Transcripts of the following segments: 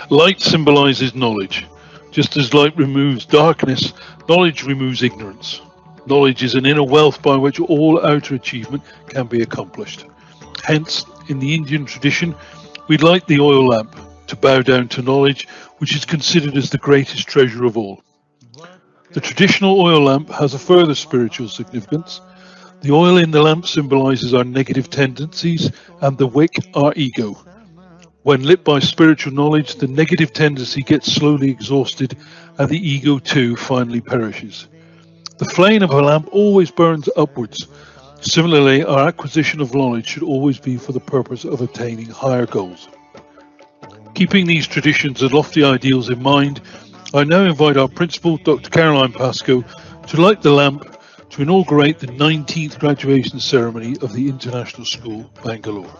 Light symbolises knowledge. Just as light removes darkness, knowledge removes ignorance. Knowledge is an inner wealth by which all outer achievement can be accomplished. Hence, in the Indian tradition, we light the oil lamp to bow down to knowledge, which is considered as the greatest treasure of all. The traditional oil lamp has a further spiritual significance. The oil in the lamp symbolizes our negative tendencies and the wick our ego. When lit by spiritual knowledge, the negative tendency gets slowly exhausted and the ego too finally perishes. The flame of a lamp always burns upwards. Similarly, our acquisition of knowledge should always be for the purpose of attaining higher goals. Keeping these traditions and lofty ideals in mind, I now invite our principal, Dr. Caroline Pascoe, to light the lamp to inaugurate the 19th graduation ceremony of the International School, Bangalore.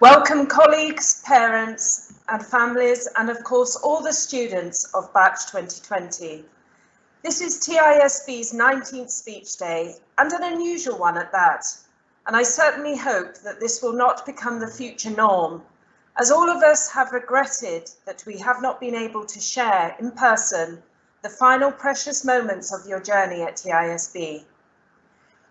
Welcome colleagues, parents and families, and of course all the students of Batch 2020. This is TISB's 19th speech day, and an unusual one at that, and I certainly hope that this will not become the future norm, as all of us have regretted that we have not been able to share in person the final precious moments of your journey at TISB.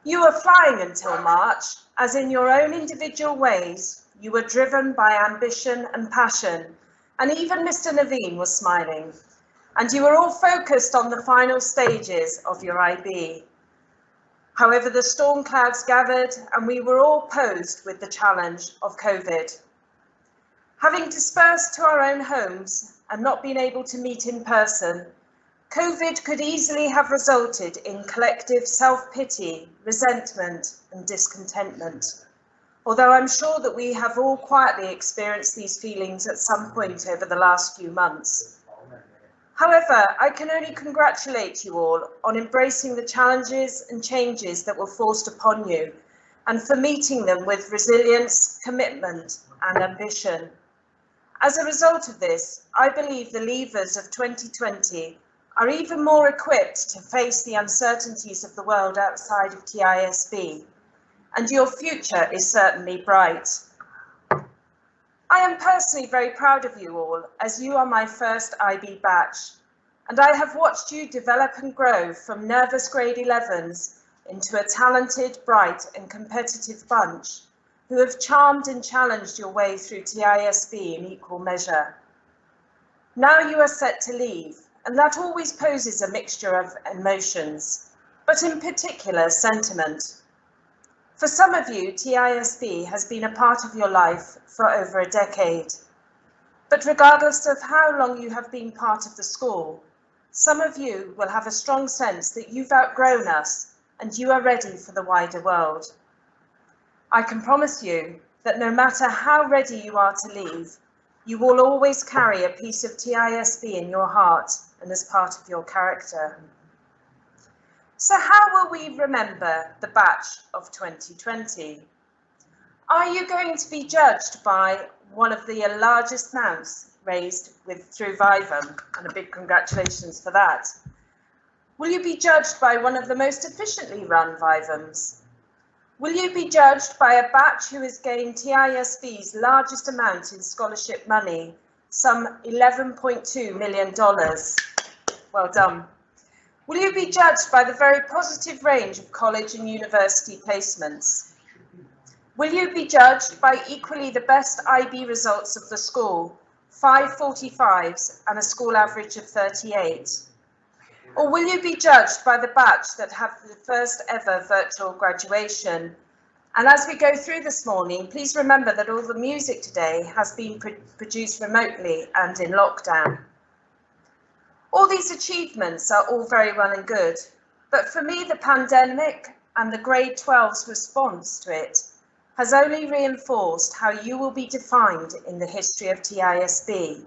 You were flying until March, as in your own individual ways, you were driven by ambition and passion, and even Mr. Naveen was smiling. And you were all focused on the final stages of your IB. However, the storm clouds gathered and we were all posed with the challenge of COVID. Having dispersed to our own homes and not been able to meet in person, COVID could easily have resulted in collective self-pity, resentment and discontentment. Although I'm sure that we have all quietly experienced these feelings at some point over the last few months. However, I can only congratulate you all on embracing the challenges and changes that were forced upon you, and for meeting them with resilience, commitment, and ambition. As a result of this, I believe the leavers of 2020 are even more equipped to face the uncertainties of the world outside of TISB. And your future is certainly bright. I am personally very proud of you all, as you are my first IB batch, and I have watched you develop and grow from nervous grade 11s into a talented, bright and competitive bunch who have charmed and challenged your way through TISB in equal measure. Now you are set to leave, and that always poses a mixture of emotions, but in particular sentiment. For some of you, TISB has been a part of your life for over a decade. But regardless of how long you have been part of the school, some of you will have a strong sense that you've outgrown us and you are ready for the wider world. I can promise you that no matter how ready you are to leave, you will always carry a piece of TISB in your heart and as part of your character. So how will we remember the batch of 2020? Are you going to be judged by one of the largest amounts raised through Vivum, and a big congratulations for that? Will you be judged by one of the most efficiently run Vivums? Will you be judged by a batch who has gained TISB's largest amount in scholarship money, some $11.2 million? Well done. Will you be judged by the very positive range of college and university placements? Will you be judged by equally the best IB results of the school, 5 45s and a school average of 38? Or will you be judged by the batch that have the first ever virtual graduation? And as we go through this morning, please remember that all the music today has been produced remotely and in lockdown. All these achievements are all very well and good, but for me, the pandemic and the grade 12's response to it has only reinforced how you will be defined in the history of TISB.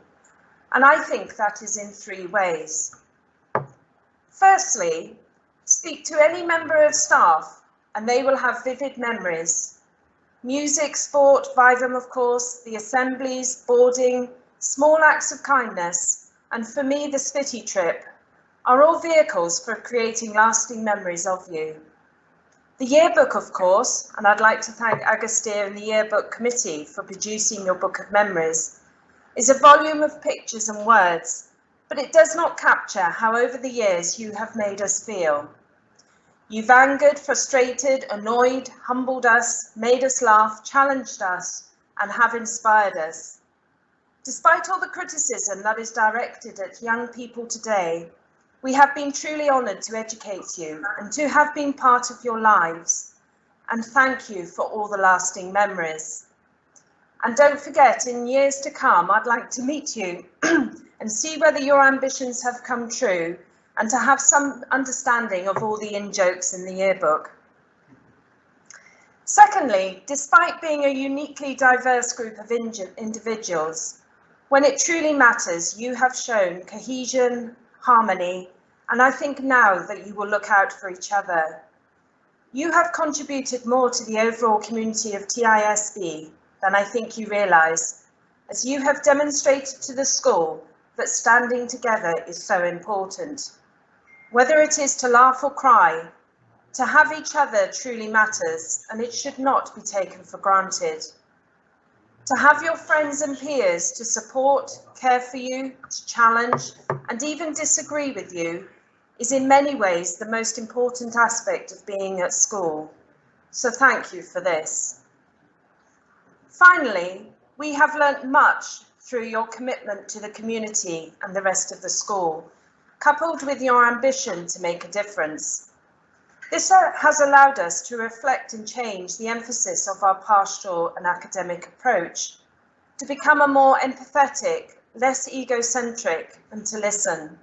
And I think that is in three ways. Firstly, speak to any member of staff and they will have vivid memories. Music, sport, Vivum of course, the assemblies, boarding, small acts of kindness, and for me the Spitty trip, are all vehicles for creating lasting memories of you. The yearbook, of course, and I'd like to thank Agustir and the yearbook committee for producing your book of memories, is a volume of pictures and words, but it does not capture how over the years you have made us feel. You've angered, frustrated, annoyed, humbled us, made us laugh, challenged us, and have inspired us. Despite all the criticism that is directed at young people today, we have been truly honoured to educate you and to have been part of your lives. And thank you for all the lasting memories. And don't forget, in years to come, I'd like to meet you and see whether your ambitions have come true and to have some understanding of all the in-jokes in the yearbook. Secondly, despite being a uniquely diverse group of individuals, when it truly matters, you have shown cohesion, harmony, and I think now that you will look out for each other. You have contributed more to the overall community of TISB than I think you realise, as you have demonstrated to the school that standing together is so important. Whether it is to laugh or cry, to have each other truly matters, and it should not be taken for granted. To have your friends and peers to support, care for you, to challenge, and even disagree with you is in many ways the most important aspect of being at school. So thank you for this. Finally, we have learnt much through your commitment to the community and the rest of the school, coupled with your ambition to make a difference. This has allowed us to reflect and change the emphasis of our pastoral and academic approach, to become a more empathetic, less egocentric, and to listen.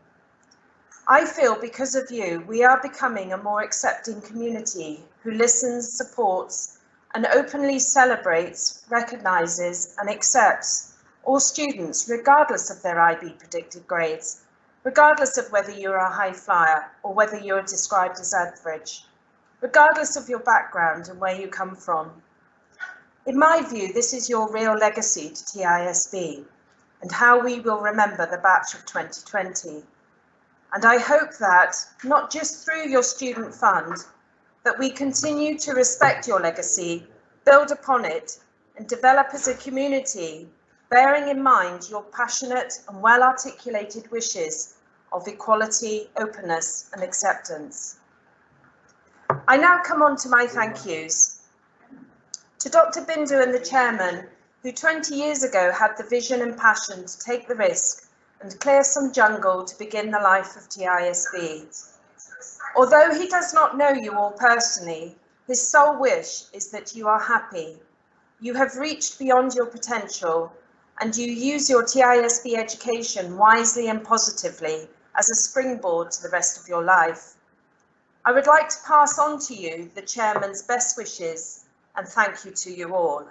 I feel because of you, we are becoming a more accepting community who listens, supports, and openly celebrates, recognises, and accepts all students, regardless of their IB predicted grades, regardless of whether you're a high flyer or whether you're described as average, regardless of your background and where you come from. In my view, this is your real legacy to TISB and how we will remember the batch of 2020. And I hope that, not just through your student fund, that we continue to respect your legacy, build upon it, and develop as a community, bearing in mind your passionate and well-articulated wishes of equality, openness, and acceptance. I now come on to my thank yous. To Dr. Bindu and the chairman, who 20 years ago had the vision and passion to take the risk and clear some jungle to begin the life of TISB. Although he does not know you all personally, his sole wish is that you are happy. You have reached beyond your potential and you use your TISB education wisely and positively as a springboard to the rest of your life. I would like to pass on to you the chairman's best wishes and thank you to you all.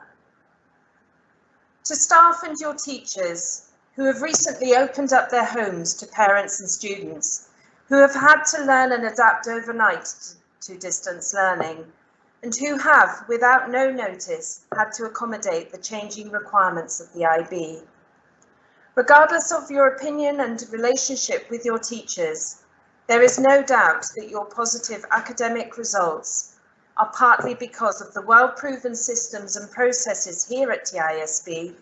To staff and your teachers, who have recently opened up their homes to parents and students, who have had to learn and adapt overnight to distance learning, and who have, without no notice, had to accommodate the changing requirements of the IB. Regardless of your opinion and relationship with your teachers, there is no doubt that your positive academic results are partly because of the well-proven systems and processes here at TISB,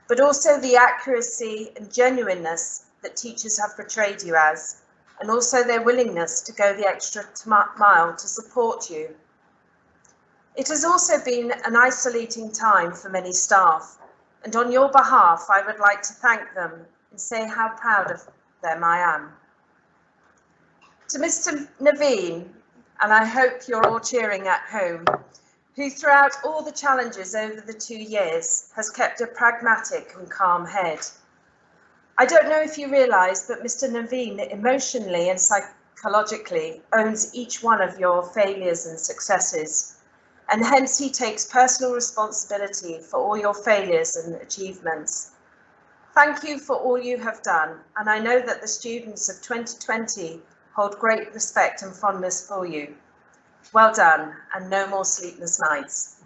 but also the accuracy and genuineness that teachers have portrayed you as, and also their willingness to go the extra mile to support you. It has also been an isolating time for many staff, and on your behalf, I would like to thank them and say how proud of them I am. To Mr. Naveen, and I hope you're all cheering at home, who throughout all the challenges over the 2 years has kept a pragmatic and calm head. I don't know if you realise, but Mr. Naveen emotionally and psychologically owns each one of your failures and successes, and hence he takes personal responsibility for all your failures and achievements. Thank you for all you have done, and I know that the students of 2020 hold great respect and fondness for you. Well done, and no more sleepless nights.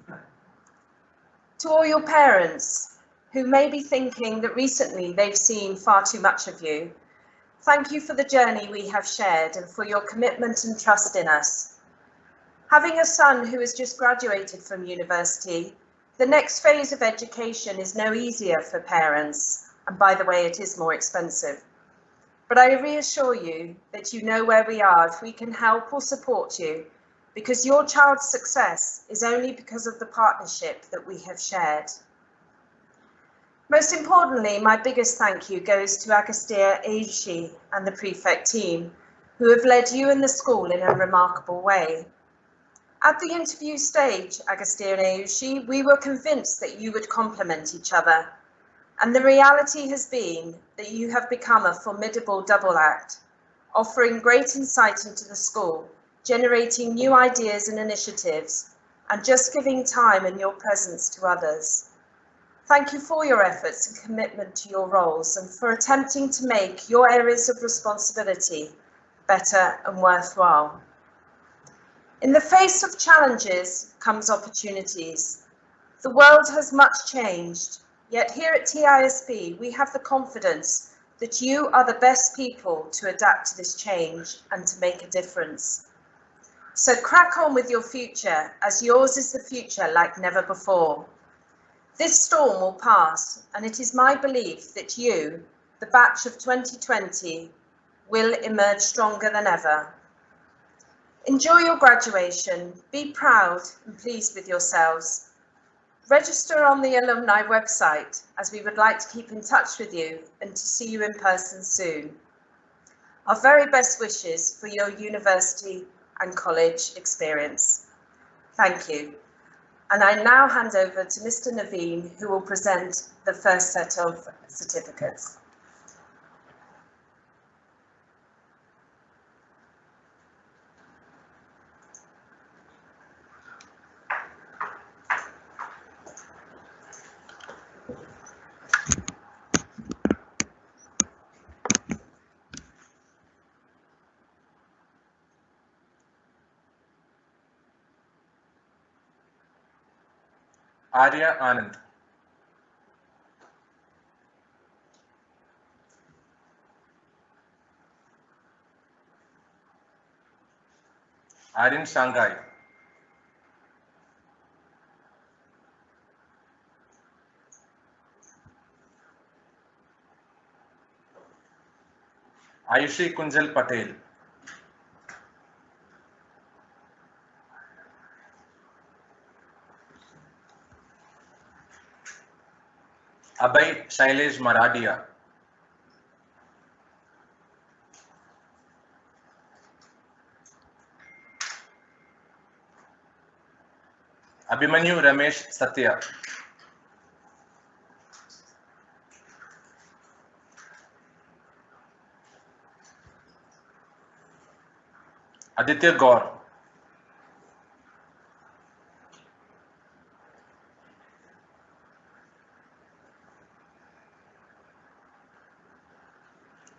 To all your parents, who may be thinking that recently they've seen far too much of you, thank you for the journey we have shared and for your commitment and trust in us. Having a son who has just graduated from university, the next phase of education is no easier for parents, and by the way, it is more expensive. But I reassure you that you know where we are if we can help or support you, because your child's success is only because of the partnership that we have shared. Most importantly, my biggest thank you goes to Agastya Ayushi and the prefect team, who have led you and the school in a remarkable way. At the interview stage, Agastya and Ayushi, we were convinced that you would complement each other, and the reality has been that you have become a formidable double act, offering great insight into the school, generating new ideas and initiatives, and just giving time and your presence to others. Thank you for your efforts and commitment to your roles and for attempting to make your areas of responsibility better and worthwhile. In the face of challenges comes opportunities. The world has much changed, yet here at TISB we have the confidence that you are the best people to adapt to this change and to make a difference. So crack on with your future, as yours is the future like never before. This storm will pass, and it is my belief that you, the batch of 2020, will emerge stronger than ever. Enjoy your graduation, be proud and pleased with yourselves. Register on the alumni website, as we would like to keep in touch with you and to see you in person soon. Our very best wishes for your university and college experience. Thank you. And I now hand over to Mr. Naveen, who will present the first set of certificates. Arya Anand. Aryan Shanghai. Ayushi Kunjal Patel. Abhay Shailesh Maradia. Abhimanyu Ramesh Satya. Aditya Gaur.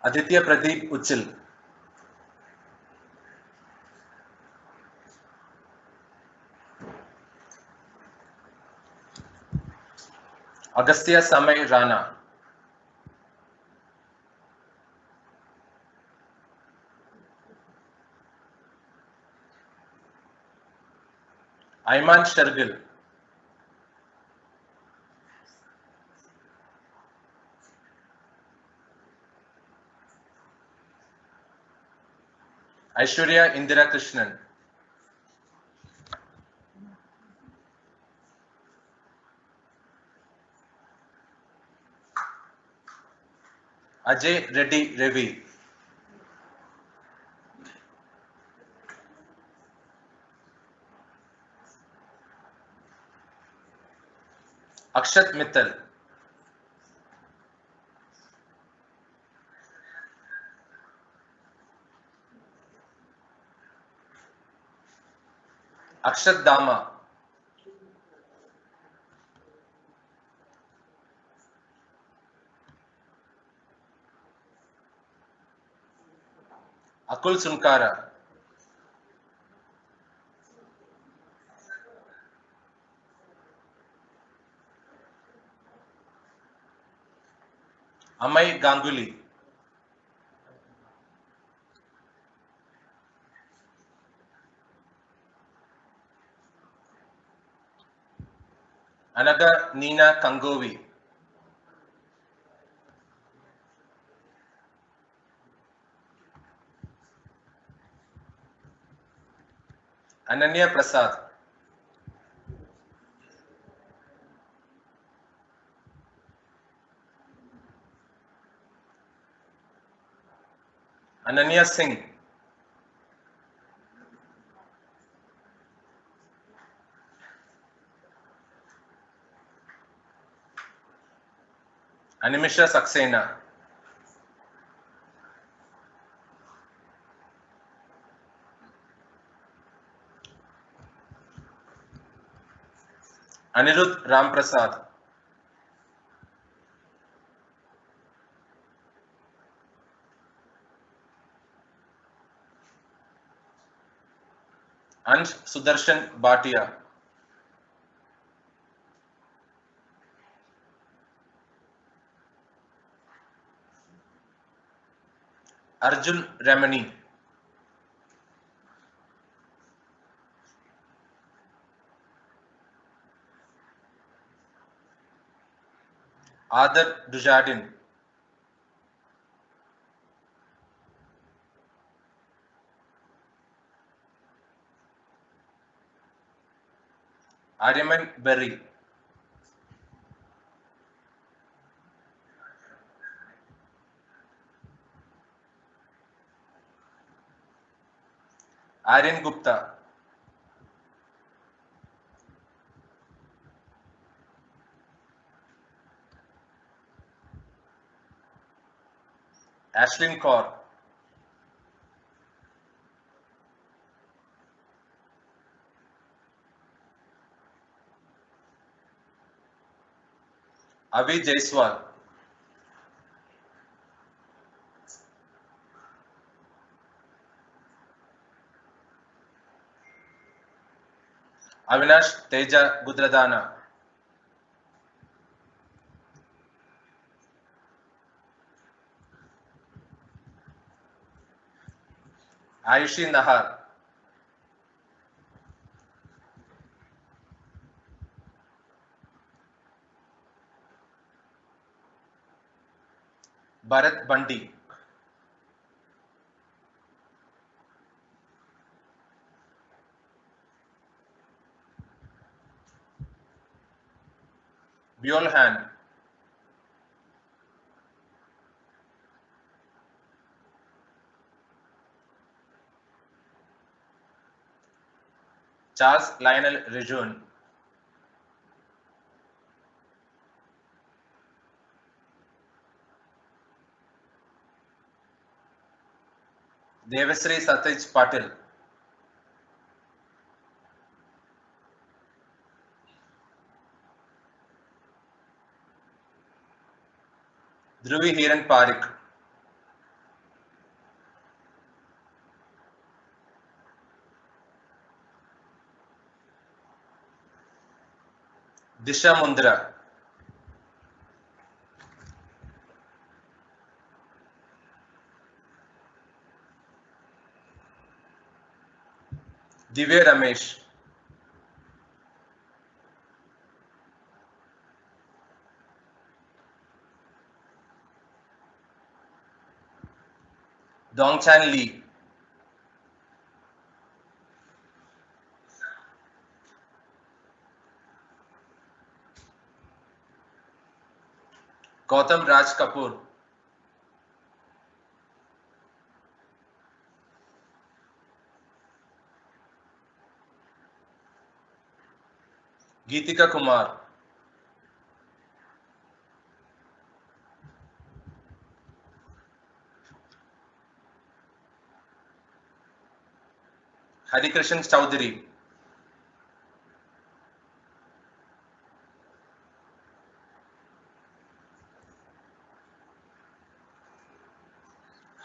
Aditya Pradeep Uchil. Agastya Samay Rana. Ayman Shargil. Aishwarya Indira Krishnan. Ajay Reddy Ravi. Akshat Mittal, Akshat Dama, Akul Sunkara, Amay Ganguly, Anaga Nina Kangovi, Ananya Prasad, Ananya Singh, Animisha Saxena, Anirudh Ramprasad, Ansh Sudarshan Bhatia, Arjun Ramani, Adar Dujardin, Aryaman Berry, Aryan Gupta, Ashlyn Kaur, Avi Jaiswal, Avinash Teja Gudradana, Ayushi Nahar, Bharat Bandi, Bjolhan, Charles Lionel Rejun, Devasri Satij Patil, Dhruvi Hiran Parik, Disha Mundra, Divya Ramesh, Dongchan Lee, Gautam Raj Kapoor, Geetika Kumar, Harikrishnan Chowdhury,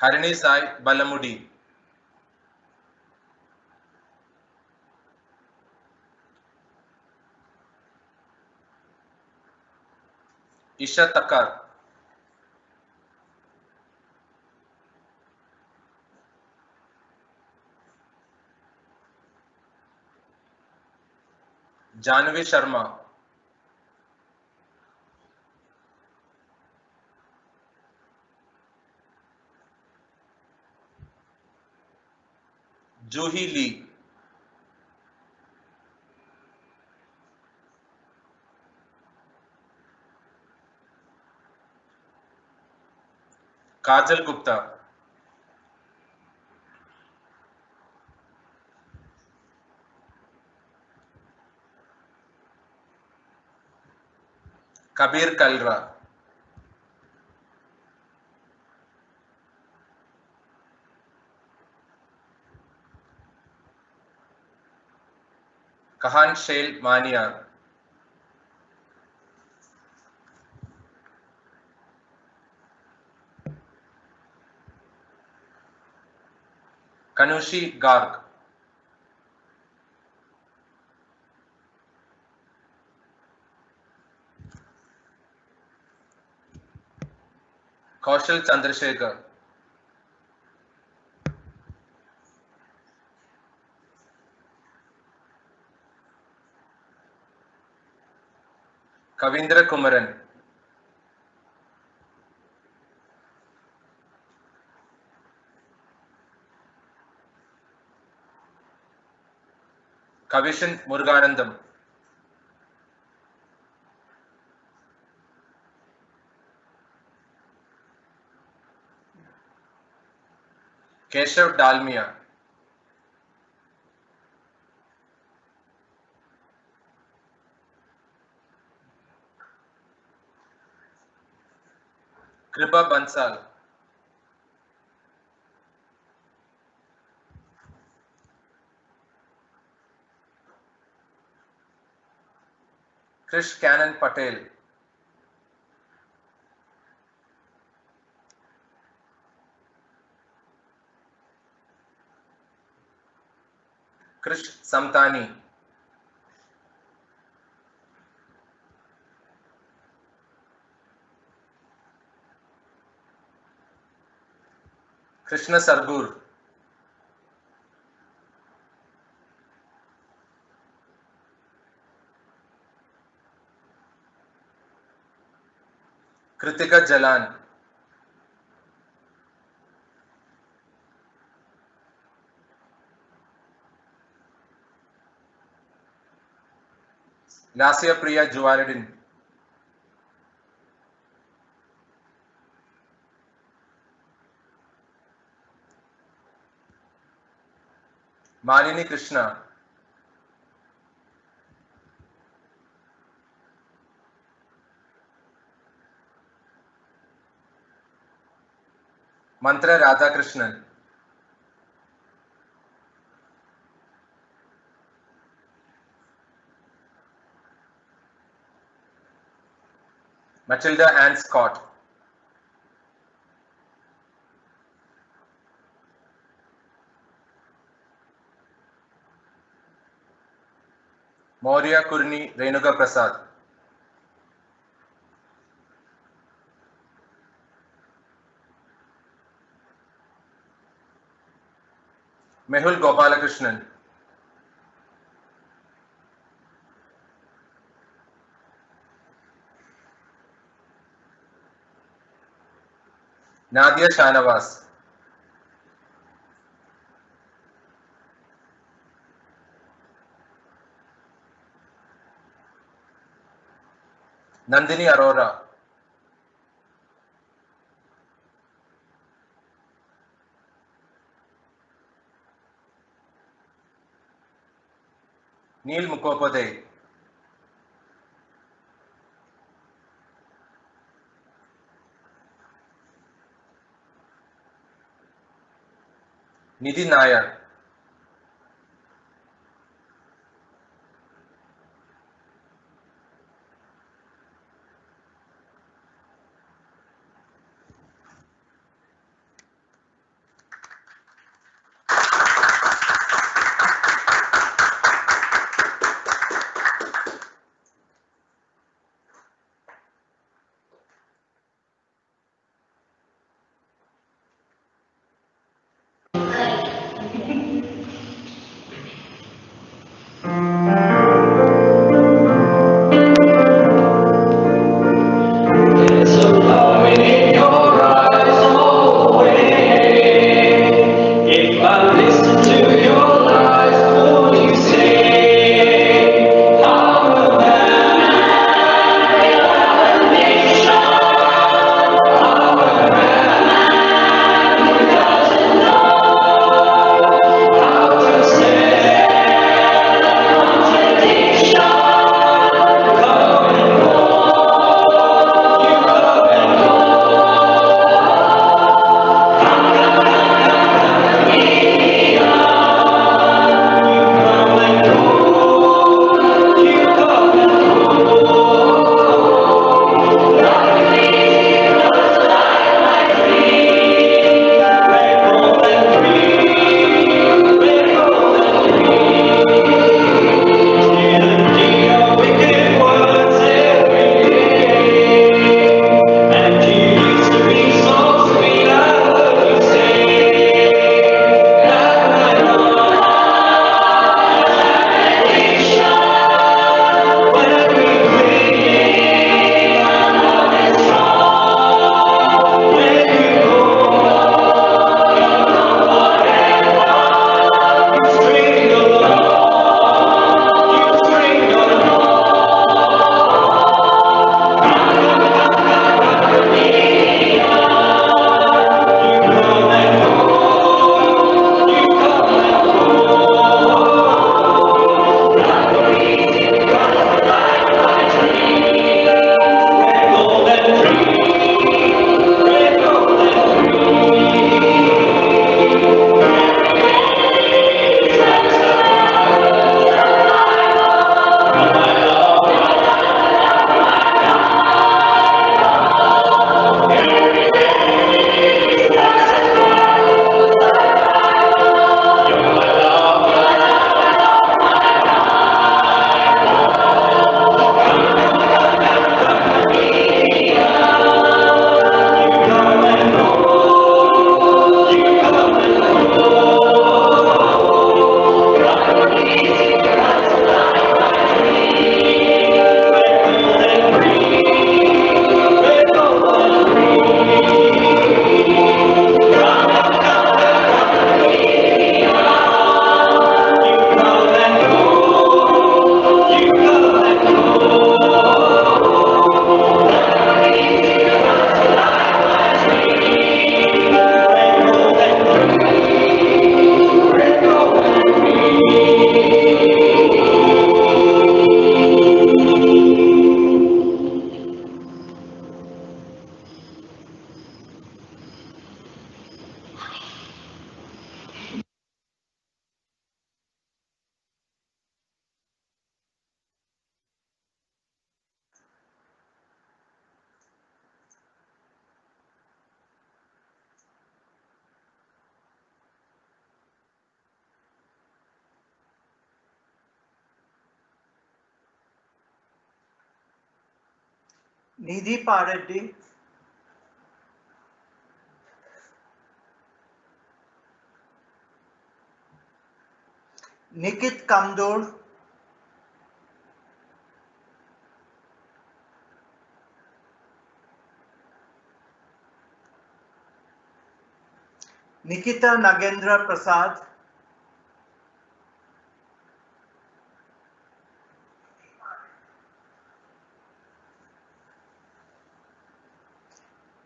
Harini Sai Balamudi, Isha Takar, Janvi Sharma, Juhi Lee, Kajal Gupta, Kabir Kalra, Kahan Shail Maniar, Kanushi Garg, Kaushal Chandrasekhar, Kavindra Kumaran, Kavishan Muruganandam, Keshav Dalmia, Kripa Bansal, Krish Kanan Patel, Krish Samtani, Krishna Sargur, Kritika Jalan, Lasya Priya Juwaridin, Malini Krishna, Mantra Radhakrishnan, Matilda Ann Scott, Maurya Kurni Renuka Prasad, Mehul Gopalakrishnan, Nadia Shanavas, Nandini Arora, Neil Mukhopadhyay, Nidhi Nayar, Nidhi Pareddy, Nikit Kamdur, Nikita Nagendra Prasad,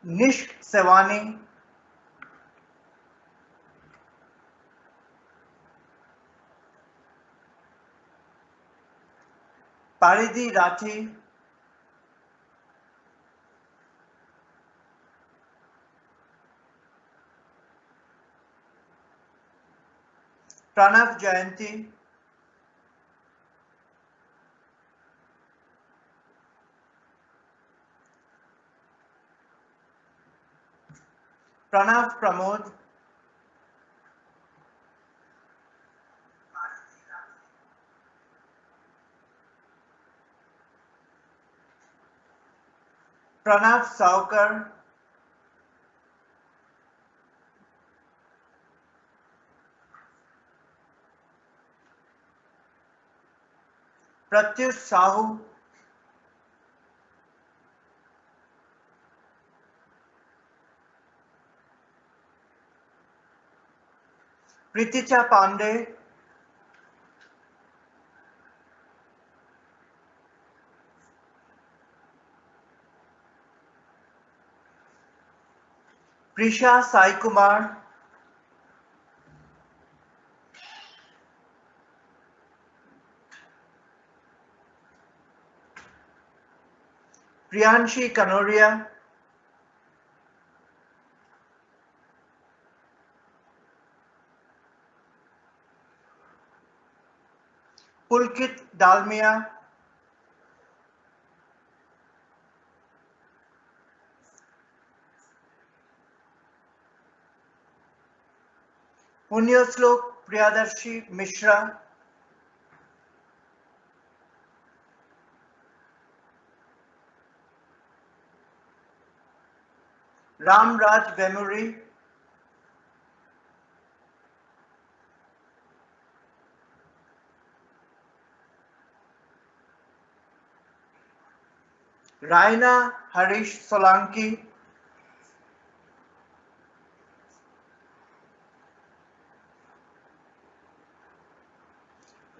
Nishk Sevani, Paridhi Rathi, Pranav Jayanti, Pranav Pramod, Pranav Saukar, Pratyush Sahu, Priticha Pandey, Prisha Sai Kumar, Priyanshi Kanoria, Pulkit Dalmia, Punyaslok Priyadarshi Mishra, Ram Raj Vemuri, Raina Harish Solanki,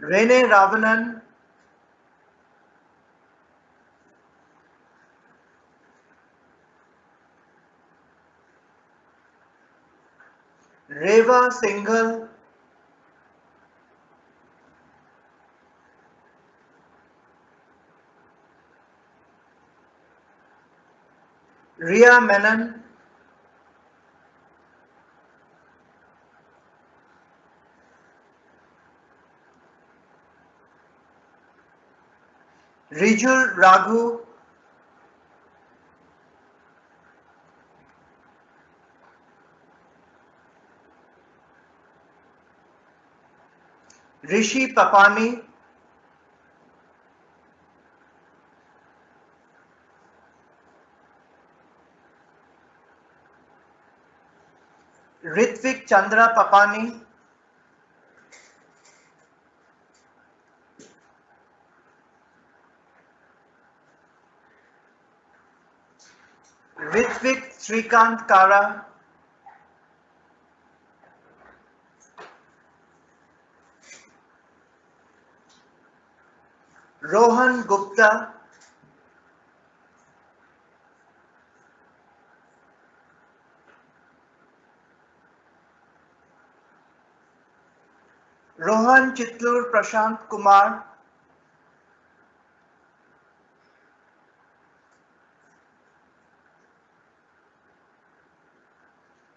Rene Ravanan, Reva Singhal, Ria Menon, Rijul Raghu, Rishi Papani, Ritvik Chandra Papani, Ritvik Srikant Kara, Rohan Gupta, Rohan Chitlur Prashant Kumar,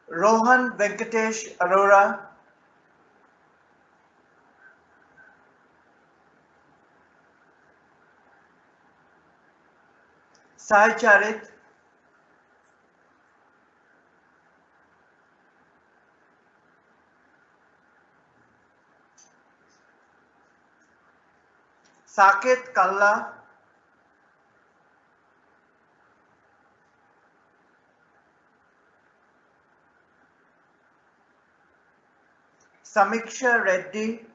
Rohan Venkatesh Arora, Sai Charit, Saket Kalla, Samiksha Reddy,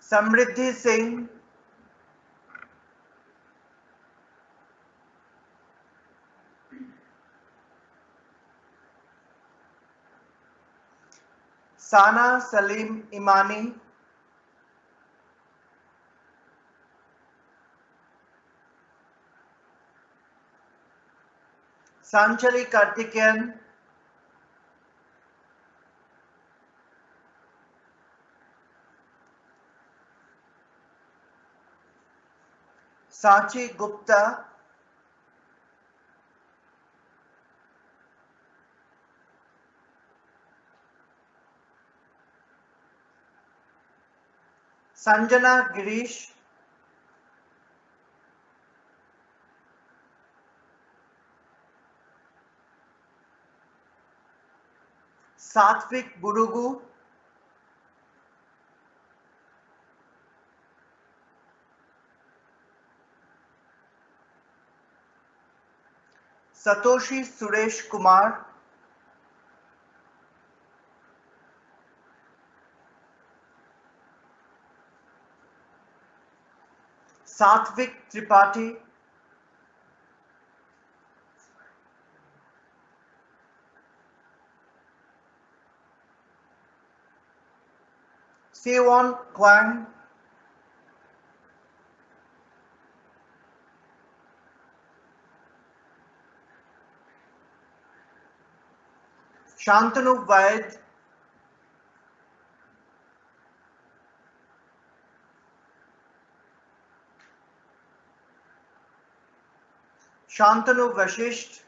Samriddhi Singh, Sana Salim Imani, Sanchali Karthikeyan, Sachi Gupta, Sanjana Girish, Satvik Burugu, Satoshi Suresh Kumar, Satvik Tripathi, Siwon Kwang, Shantanu Vaid, Shantanu Vashisht,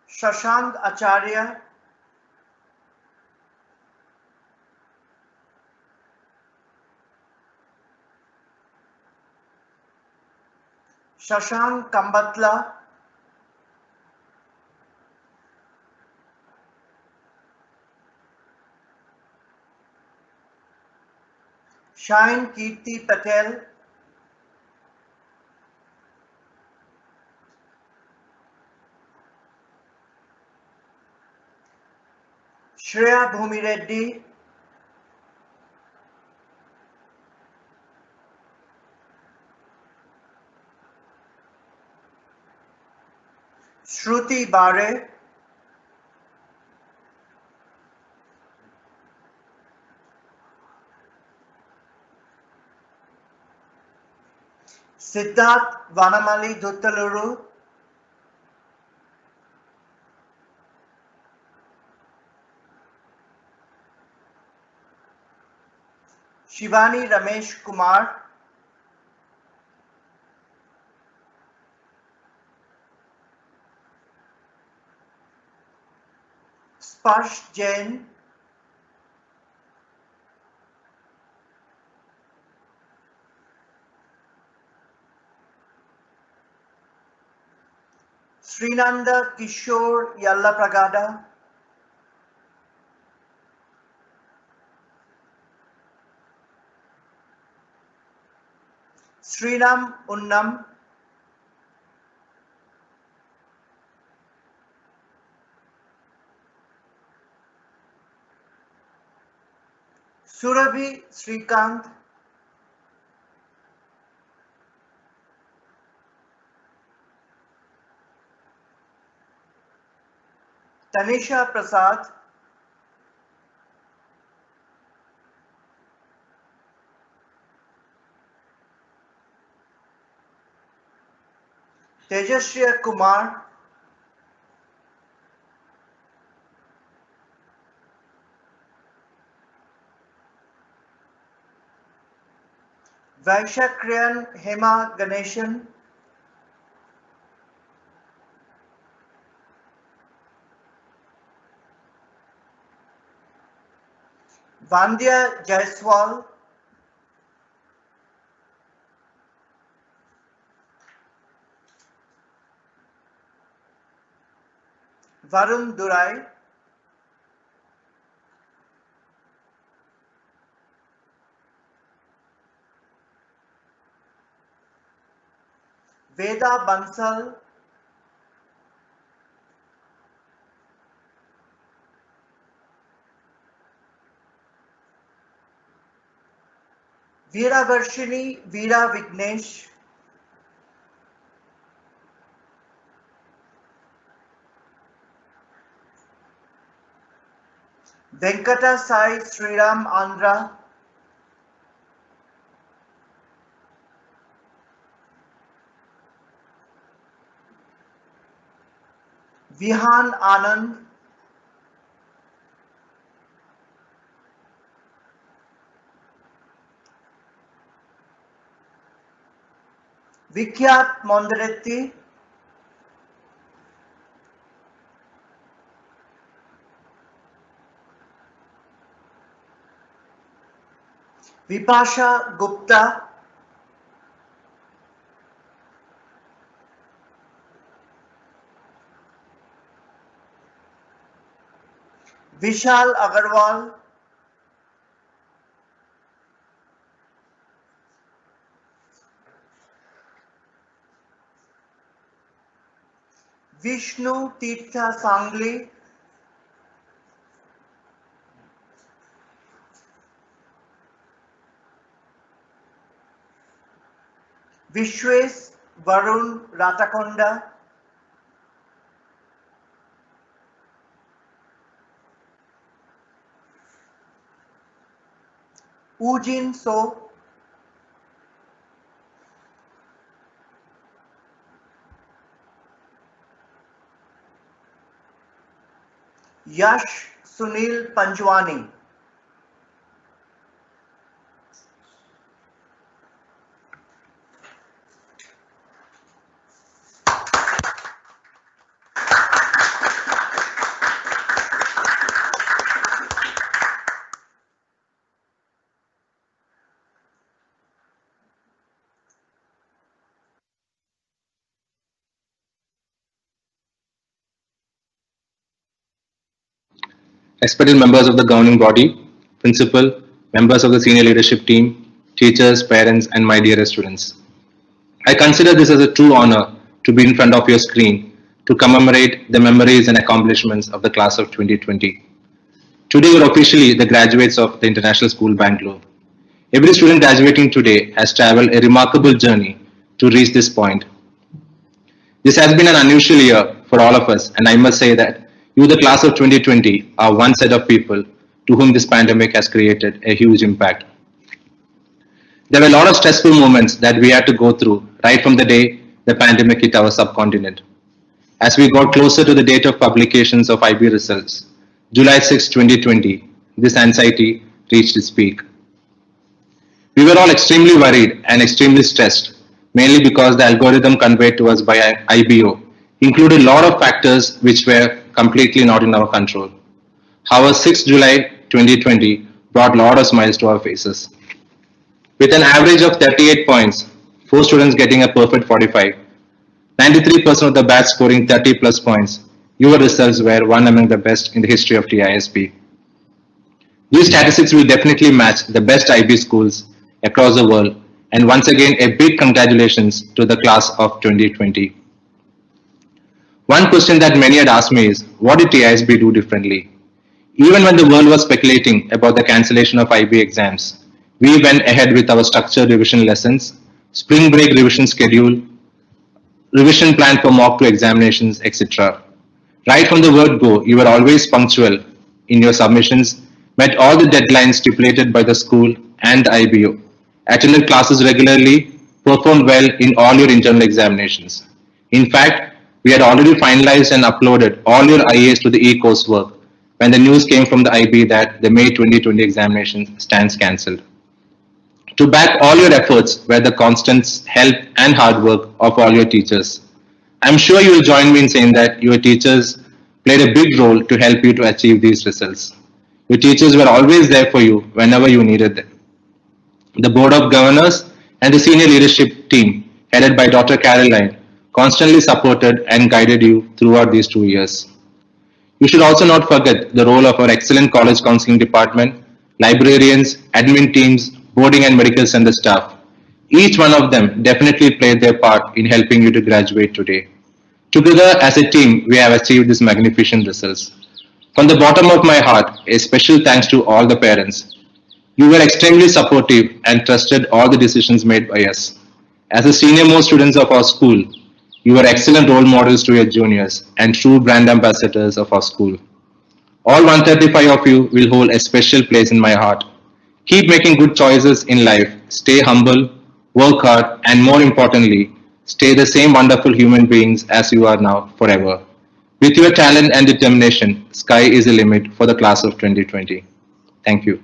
Shashank Acharya, Shashank Kambatla, Shine Kirti Patel, Shreya Bhumi Reddy, Shruti Bare, Siddharth Vanamali Duttaluru, Shivani Ramesh Kumar, Sparsh Jain, Srinanda Kishore Yallapragada, Srinam Unnam, Surabhi Srikanth, Tanisha Prasad, Tejashriya Kumar, Vaishakriyan Hema Ganeshan, Vandya Jaiswal, Varun Durai, Veda Bansal, Veera Varshini Veera Vignesh, Venkata Sai Sriram Andhra, Vihan Anand, Vikyat Mondaretti, Vipasha Gupta, Vishal Agarwal, Vishnu Tirtha Sangli, Vishwes Varun Ratakonda, Ujin So, Yash Sunil Panjwani. Respected members of the governing body, principal, members of the senior leadership team, teachers, parents, and my dearest students. I consider this as a true honor to be in front of your screen to commemorate the memories and accomplishments of the class of 2020. Today, you are officially the graduates of the International School Bangalore. Every student graduating today has traveled a remarkable journey to reach this point. This has been an unusual year for all of us, and I must say that you, the class of 2020, are one set of people to whom this pandemic has created a huge impact. There were a lot of stressful moments that we had to go through right from the day the pandemic hit our subcontinent. As we got closer to the date of publications of IB results, July 6, 2020, this anxiety reached its peak. We were all extremely worried and extremely stressed, mainly because the algorithm conveyed to us by IBO included a lot of factors which were completely not in our control. However, 6 July 2020 brought a lot of smiles to our faces. With an average of 38 points, 4 students getting a perfect 45, 93% of the batch scoring 30 plus points, your results were one among the best in the history of TISP. These statistics will definitely match the best IB schools across the world, and once again a big congratulations to the class of 2020. One question that many had asked me is, what did TISB do differently? Even when the world was speculating about the cancellation of IB exams, we went ahead with our structured revision lessons, spring break revision schedule, revision plan for mock 2 examinations, etc. Right from the word go, you were always punctual in your submissions, met all the deadlines stipulated by the school and IBO, attended classes regularly, performed well in all your internal examinations. In fact, we had already finalized and uploaded all your IAs to the e-coursework when the news came from the IB that the May 2020 examination stands cancelled. To back all your efforts were the constant help and hard work of all your teachers. I'm sure you will join me in saying that your teachers played a big role to help you to achieve these results. Your teachers were always there for you whenever you needed them. The Board of Governors and the senior leadership team, headed by Dr. Caroline, constantly supported and guided you throughout these 2 years. You should also not forget the role of our excellent college counseling department, librarians, admin teams, boarding and medical center staff. Each one of them definitely played their part in helping you to graduate today. Together as a team, we have achieved these magnificent results. From the bottom of my heart, a special thanks to all the parents. You were extremely supportive and trusted all the decisions made by us. As the senior most students of our school, you were excellent role models to your juniors and true brand ambassadors of our school. All 135 of you will hold a special place in my heart. Keep making good choices in life, stay humble, work hard, and more importantly, stay the same wonderful human beings as you are now forever. With your talent and determination, sky is the limit for the class of 2020. Thank you.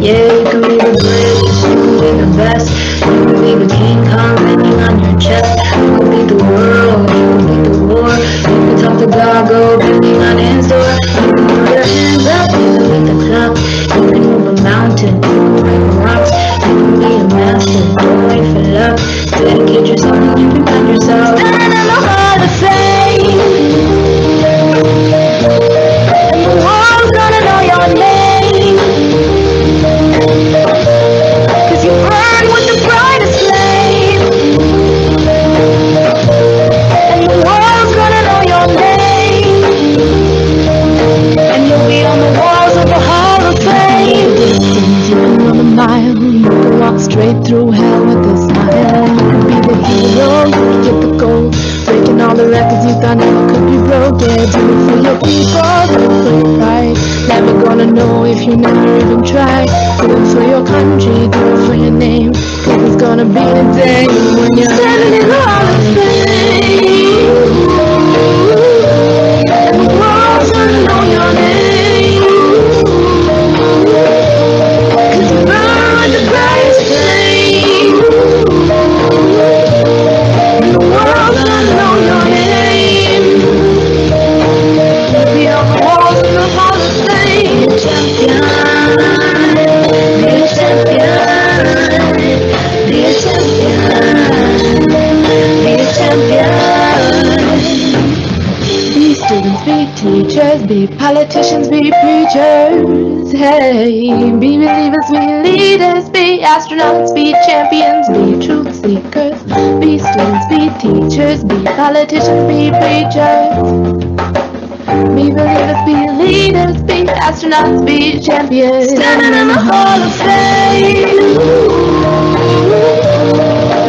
Yeah, you can be the greatest, you can be the best, you can be the King Kong hanging on your chest. You can beat the world, you can beat the war. You can talk to God, go banging on his door. You can throw your hands up, you can beat the clock. You can move a mountain, you can break rocks. You can be a master, don't wait for luck. Dedicate yourself and you can find yourself standing in the Hall of Fame. And the world's gonna know your name. Cause you burn with the brightest flame. And the world's gonna know your name. And you'll be on the walls of the Hall of Fame. Distance, you can run a mile. You can walk straight through hell with a smile. You can be the hero, you can get the gold. Breaking all the records you thought never could be broke. Yeah, do it for your people, do it for your pride. Never gonna know if you never even try. Do it for your country, do it for your name. Cause it's gonna be a day when you're standing in the Hall of Fame. And the world's gonna know your name. Cause you burn with the brightest flame. And the world's gonna know your name. You'll be on the walls of the Hall of Fame. Be a champion. Be a champion. Be a champion. Be students, be teachers, be politicians, be preachers. Hey, be believers, be leaders, be astronauts, be champions, be truth seekers. Be students, be teachers, be politicians, be preachers. Be believers, be leaders, be astronauts, be champions. Standing in the Hall of Fame.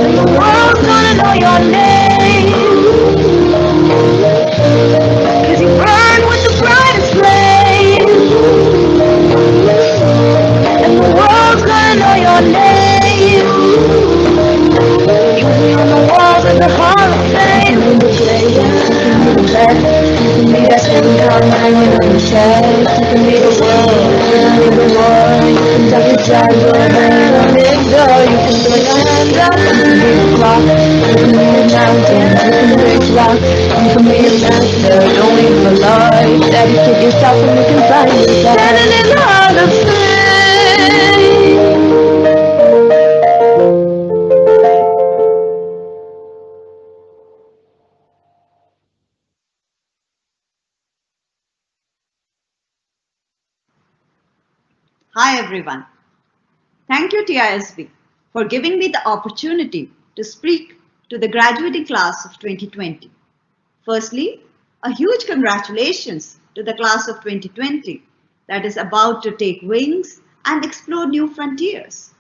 And the world's gonna know your name. Cause you burn with the brightest flame. And the world's gonna know your name. You'll be on the walls of the Hall of Fame. You can be the greatest, you can be the best. You can be that King Kong hanging on your chest. You can be the world, you can be the war. You can tuck your trouser and hang on his door. You can throw your hands up, you can be the clock. You can be the mountain, you can break rocks. You can be a master, don't wait for life. Dedicate yourself and you can find yourself standing in the Hall of Fame. Hi everyone. Thank you TISB for giving me the opportunity to speak to the graduating class of 2020. Firstly, a huge congratulations to the class of 2020 that is about to take wings and explore new frontiers.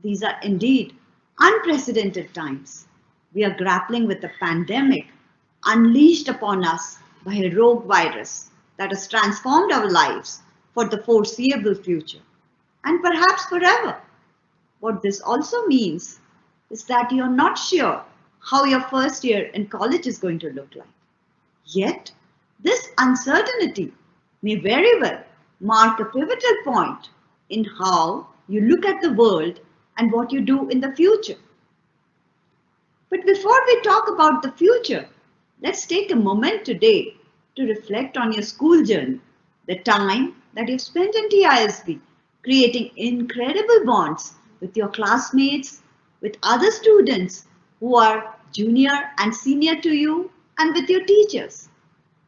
These are indeed unprecedented times. We are grappling with a pandemic unleashed upon us by a rogue virus that has transformed our lives for the foreseeable future and perhaps forever. What this also means is that you're not sure how your first year in college is going to look like. Yet, this uncertainty may very well mark a pivotal point in how you look at the world and what you do in the future. But before we talk about the future, let's take a moment today to reflect on your school journey, the time that you've spent in TISB, creating incredible bonds with your classmates, with other students who are junior and senior to you, and with your teachers.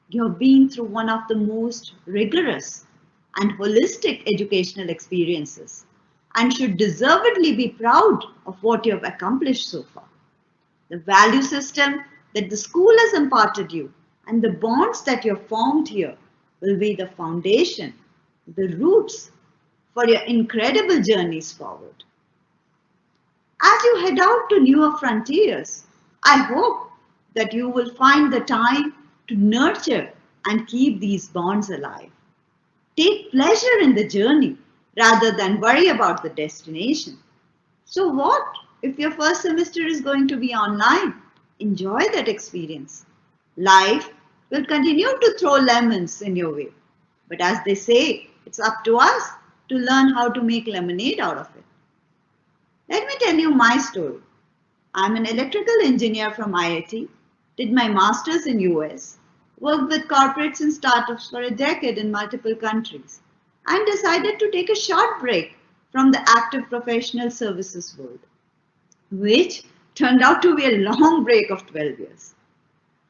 You've been through one of the most rigorous and holistic educational experiences and should deservedly be proud of what you have accomplished so far. The value system that the school has imparted you and the bonds that you have formed here will be the foundation, the roots for your incredible journeys forward. As you head out to newer frontiers, I hope that you will find the time to nurture and keep these bonds alive. Take pleasure in the journey rather than worry about the destination. So what if your first semester is going to be online? Enjoy that experience. Life will continue to throw lemons in your way. But as they say, it's up to us to learn how to make lemonade out of it. Let me tell you my story. I'm an electrical engineer from IIT, did my master's in US, worked with corporates and startups for a decade in multiple countries, and decided to take a short break from the active professional services world, which turned out to be a long break of 12 years.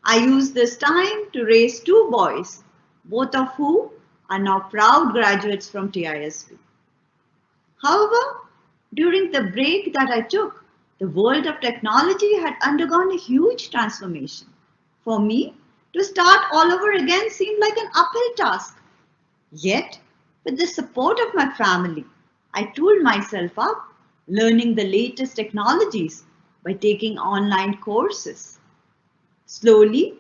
I used this time to raise two boys, both of whom are now proud graduates from TISB. However, during the break that I took, the world of technology had undergone a huge transformation. For me, to start all over again seemed like an uphill task. Yet, with the support of my family, I tooled myself up, learning the latest technologies by taking online courses. Slowly,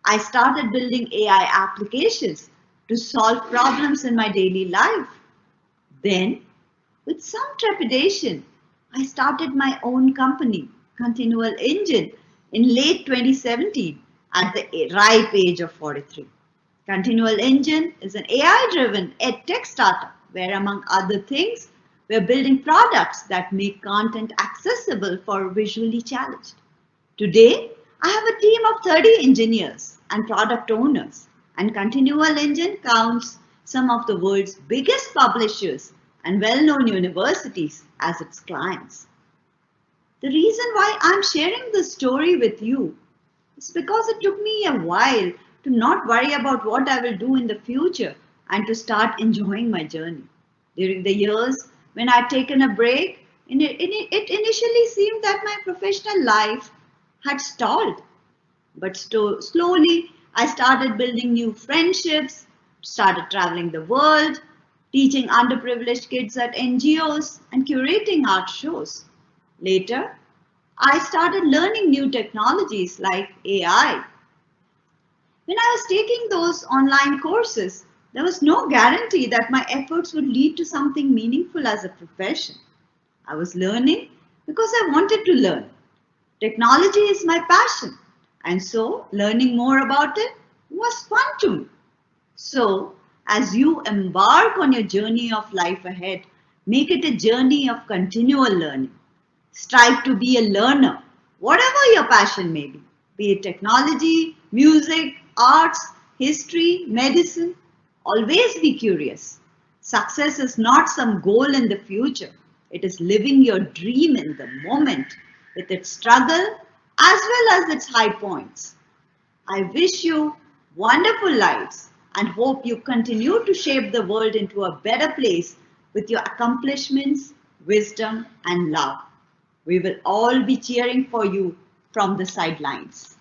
I started building AI applications to solve problems in my daily life. Then, with some trepidation, I started my own company, Continual Engine, in late 2017 at the ripe age of 43. Continual Engine is an AI-driven edtech startup where, among other things, we're building products that make content accessible for visually challenged. Today, I have a team of 30 engineers and product owners, and Continual Engine counts some of the world's biggest publishers and well-known universities as its clients. The reason why I'm sharing this story with you is because it took me a while to not worry about what I will do in the future and to start enjoying my journey. During the years when I'd taken a break, it initially seemed that my professional life had stalled. But slowly, I started building new friendships, started traveling the world, teaching underprivileged kids at NGOs, and curating art shows. Later, I started learning new technologies like AI. When I was taking those online courses, there was no guarantee that my efforts would lead to something meaningful as a profession. I was learning because I wanted to learn. Technology is my passion, and so learning more about it was fun to me. So, as you embark on your journey of life ahead, make it a journey of continual learning. Strive to be a learner, whatever your passion may be it technology, music, arts, history, medicine. Always be curious. Success is not some goal in the future. It is living your dream in the moment with its struggle as well as its high points. I wish you wonderful lives and hope you continue to shape the world into a better place with your accomplishments, wisdom, and love. We will all be cheering for you from the sidelines.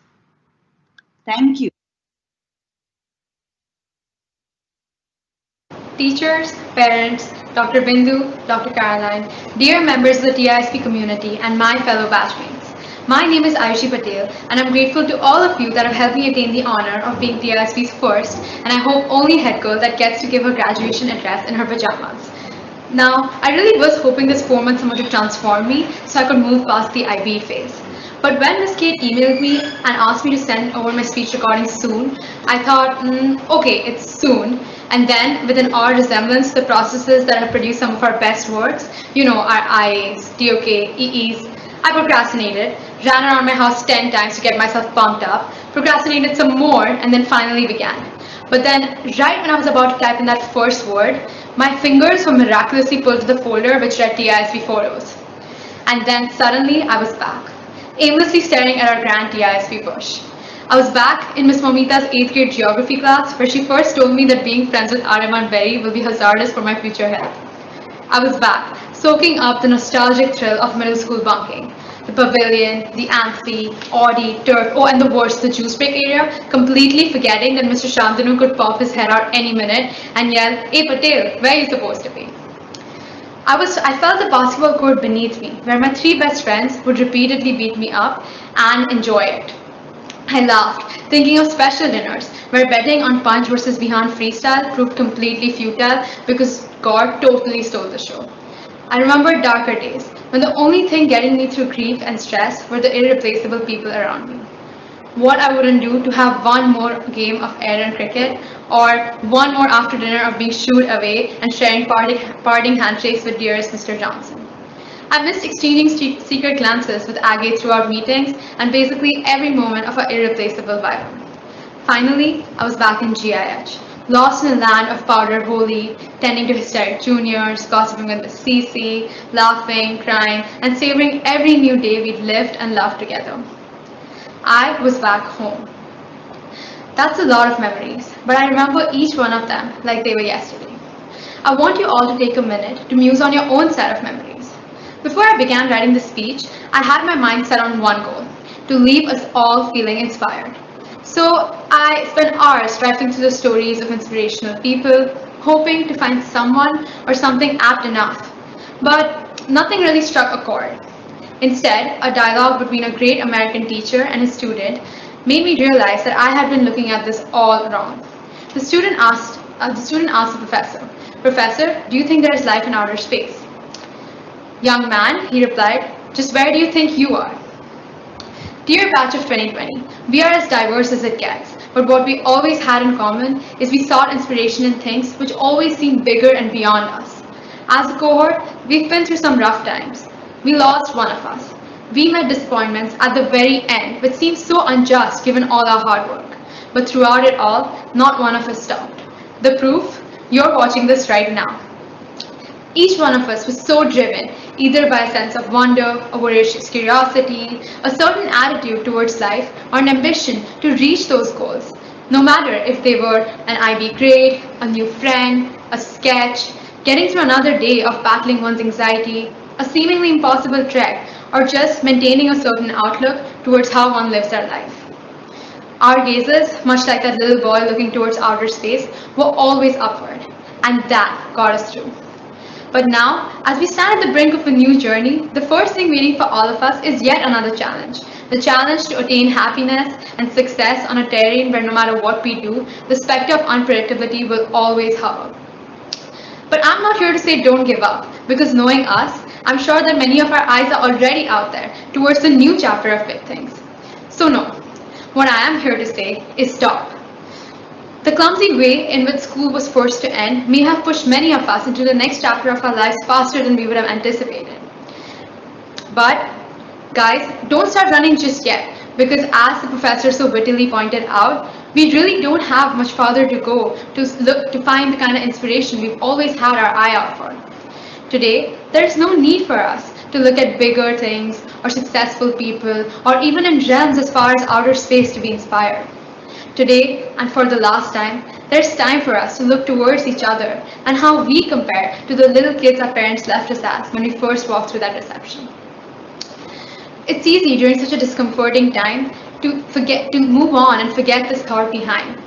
Thank you. Teachers, parents, Dr. Bindu, Dr. Caroline, dear members of the TISP community and my fellow batchmates. My name is Ayushi Patel and I'm grateful to all of you that have helped me attain the honor of being TISP's first and I hope only head girl that gets to give her graduation address in her pajamas. Now, I really was hoping this 4 months summer to transform me so I could move past the IB phase. But when Miss Kate emailed me and asked me to send over my speech recording soon, I thought, okay, it's soon. And then, with an odd resemblance to the processes that have produced some of our best works, our IAs, DOK, EEs, I procrastinated, ran around my house 10 times to get myself pumped up, procrastinated some more, and then finally began. But then, right when I was about to type in that first word, my fingers were miraculously pulled to the folder which read TISP photos. And then suddenly I was back, aimlessly staring at our grand TISP bush. I was back in Miss Momita's 8th grade geography class where she first told me that being friends with Aryaman Berry will be hazardous for my future health. I was back, soaking up the nostalgic thrill of middle school bunking. The pavilion, the amphi, Audi, turf, oh and the worst, the juice break area, completely forgetting that Mr. Shantanu could pop his head out any minute and yell, "Hey Patel, where are you supposed to be?" I felt the basketball court beneath me, where my 3 best friends would repeatedly beat me up and enjoy it. I laughed, thinking of special dinners, where betting on punch versus Bihan freestyle proved completely futile because God totally stole the show. I remember darker days, when the only thing getting me through grief and stress were the irreplaceable people around me. What I wouldn't do to have one more game of air and cricket, or one more after dinner of being shooed away and sharing parting handshakes with dearest Mr. Johnson. I missed exchanging secret glances with Agate throughout meetings and basically every moment of our irreplaceable vibe. Finally, I was back in GIH, lost in a land of powdered holy, tending to hysteric juniors, gossiping with Miss Cece, laughing, crying, and savoring every new day we'd lived and loved together. I was back home. That's a lot of memories, but I remember each one of them like they were yesterday. I want you all to take a minute to muse on your own set of memories. Before I began writing the speech, I had my mind set on one goal, to leave us all feeling inspired. So I spent hours rifling through the stories of inspirational people, hoping to find someone or something apt enough. But nothing really struck a chord. Instead, a dialogue between a great American teacher and his student made me realize that I had been looking at this all wrong. The student asked the professor, "Professor, do you think there is life in outer space?" "Young man," he replied, "just where do you think you are?" Dear batch of 2020, we are as diverse as it gets, but what we always had in common is we sought inspiration in things which always seemed bigger and beyond us. As a cohort, we've been through some rough times. We lost one of us. We met disappointments at the very end, which seemed so unjust given all our hard work. But throughout it all, not one of us stopped. The proof? You're watching this right now. Each one of us was so driven, either by a sense of wonder, a voracious curiosity, a certain attitude towards life, or an ambition to reach those goals, no matter if they were an IB grade, a new friend, a sketch, getting through another day of battling one's anxiety, a seemingly impossible trek, or just maintaining a certain outlook towards how one lives their life. Our gazes, much like that little boy looking towards outer space, were always upward, and that got us through. But now, as we stand at the brink of a new journey, the first thing waiting for all of us is yet another challenge. The challenge to attain happiness and success on a terrain where no matter what we do, the specter of unpredictability will always hover. But I'm not here to say don't give up, because knowing us, I'm sure that many of our eyes are already out there towards the new chapter of big things. So no, what I am here to say is stop. The clumsy way in which school was forced to end may have pushed many of us into the next chapter of our lives faster than we would have anticipated. But guys, don't start running just yet, because as the professor so wittily pointed out, we really don't have much farther to go to find the kind of inspiration we've always had our eye out for. Today, there's no need for us to look at bigger things or successful people or even in realms as far as outer space to be inspired. Today, and for the last time, there's time for us to look towards each other and how we compare to the little kids our parents left us as when we first walked through that reception. It's easy during such a discomforting time to move on and forget this thought behind.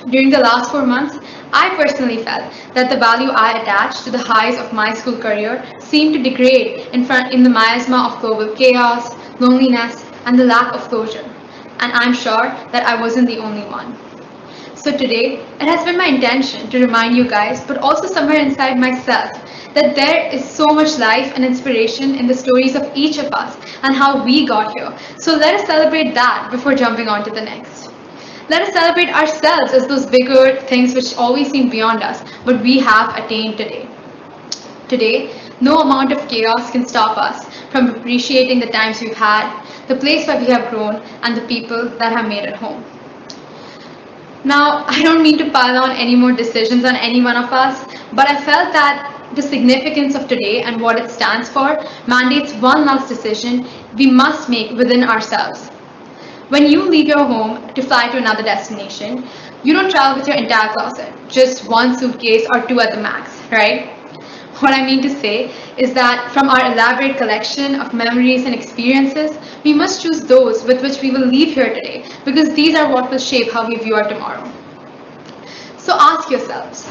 During the last 4 months, I personally felt that the value I attached to the highs of my school career seemed to degrade in the miasma of global chaos, loneliness, and the lack of closure. And I'm sure that I wasn't the only one. So today, it has been my intention to remind you guys, but also somewhere inside myself, that there is so much life and inspiration in the stories of each of us and how we got here. So let us celebrate that before jumping on to the next. Let us celebrate ourselves as those bigger things which always seem beyond us, but we have attained today. Today, no amount of chaos can stop us from appreciating the times we've had, the place where we have grown, and the people that have made it home. Now, I don't mean to pile on any more decisions on any one of us, but I felt that the significance of today and what it stands for mandates one last decision we must make within ourselves. When you leave your home to fly to another destination, you don't travel with your entire closet, just one suitcase or two at the max, right? What I mean to say is that from our elaborate collection of memories and experiences, we must choose those with which we will leave here today, because these are what will shape how we view our tomorrow. So ask yourselves,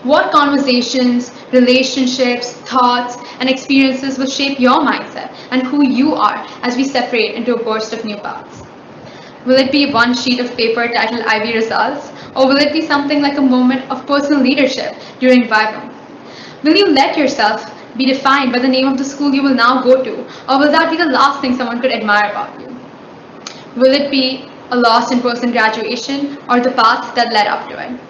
what conversations, relationships, thoughts, and experiences will shape your mindset and who you are as we separate into a burst of new paths? Will it be one sheet of paper titled IB results, or will it be something like a moment of personal leadership during Vivum? Will you let yourself be defined by the name of the school you will now go to, or will that be the last thing someone could admire about you? Will it be a lost in-person graduation, or the path that led up to it?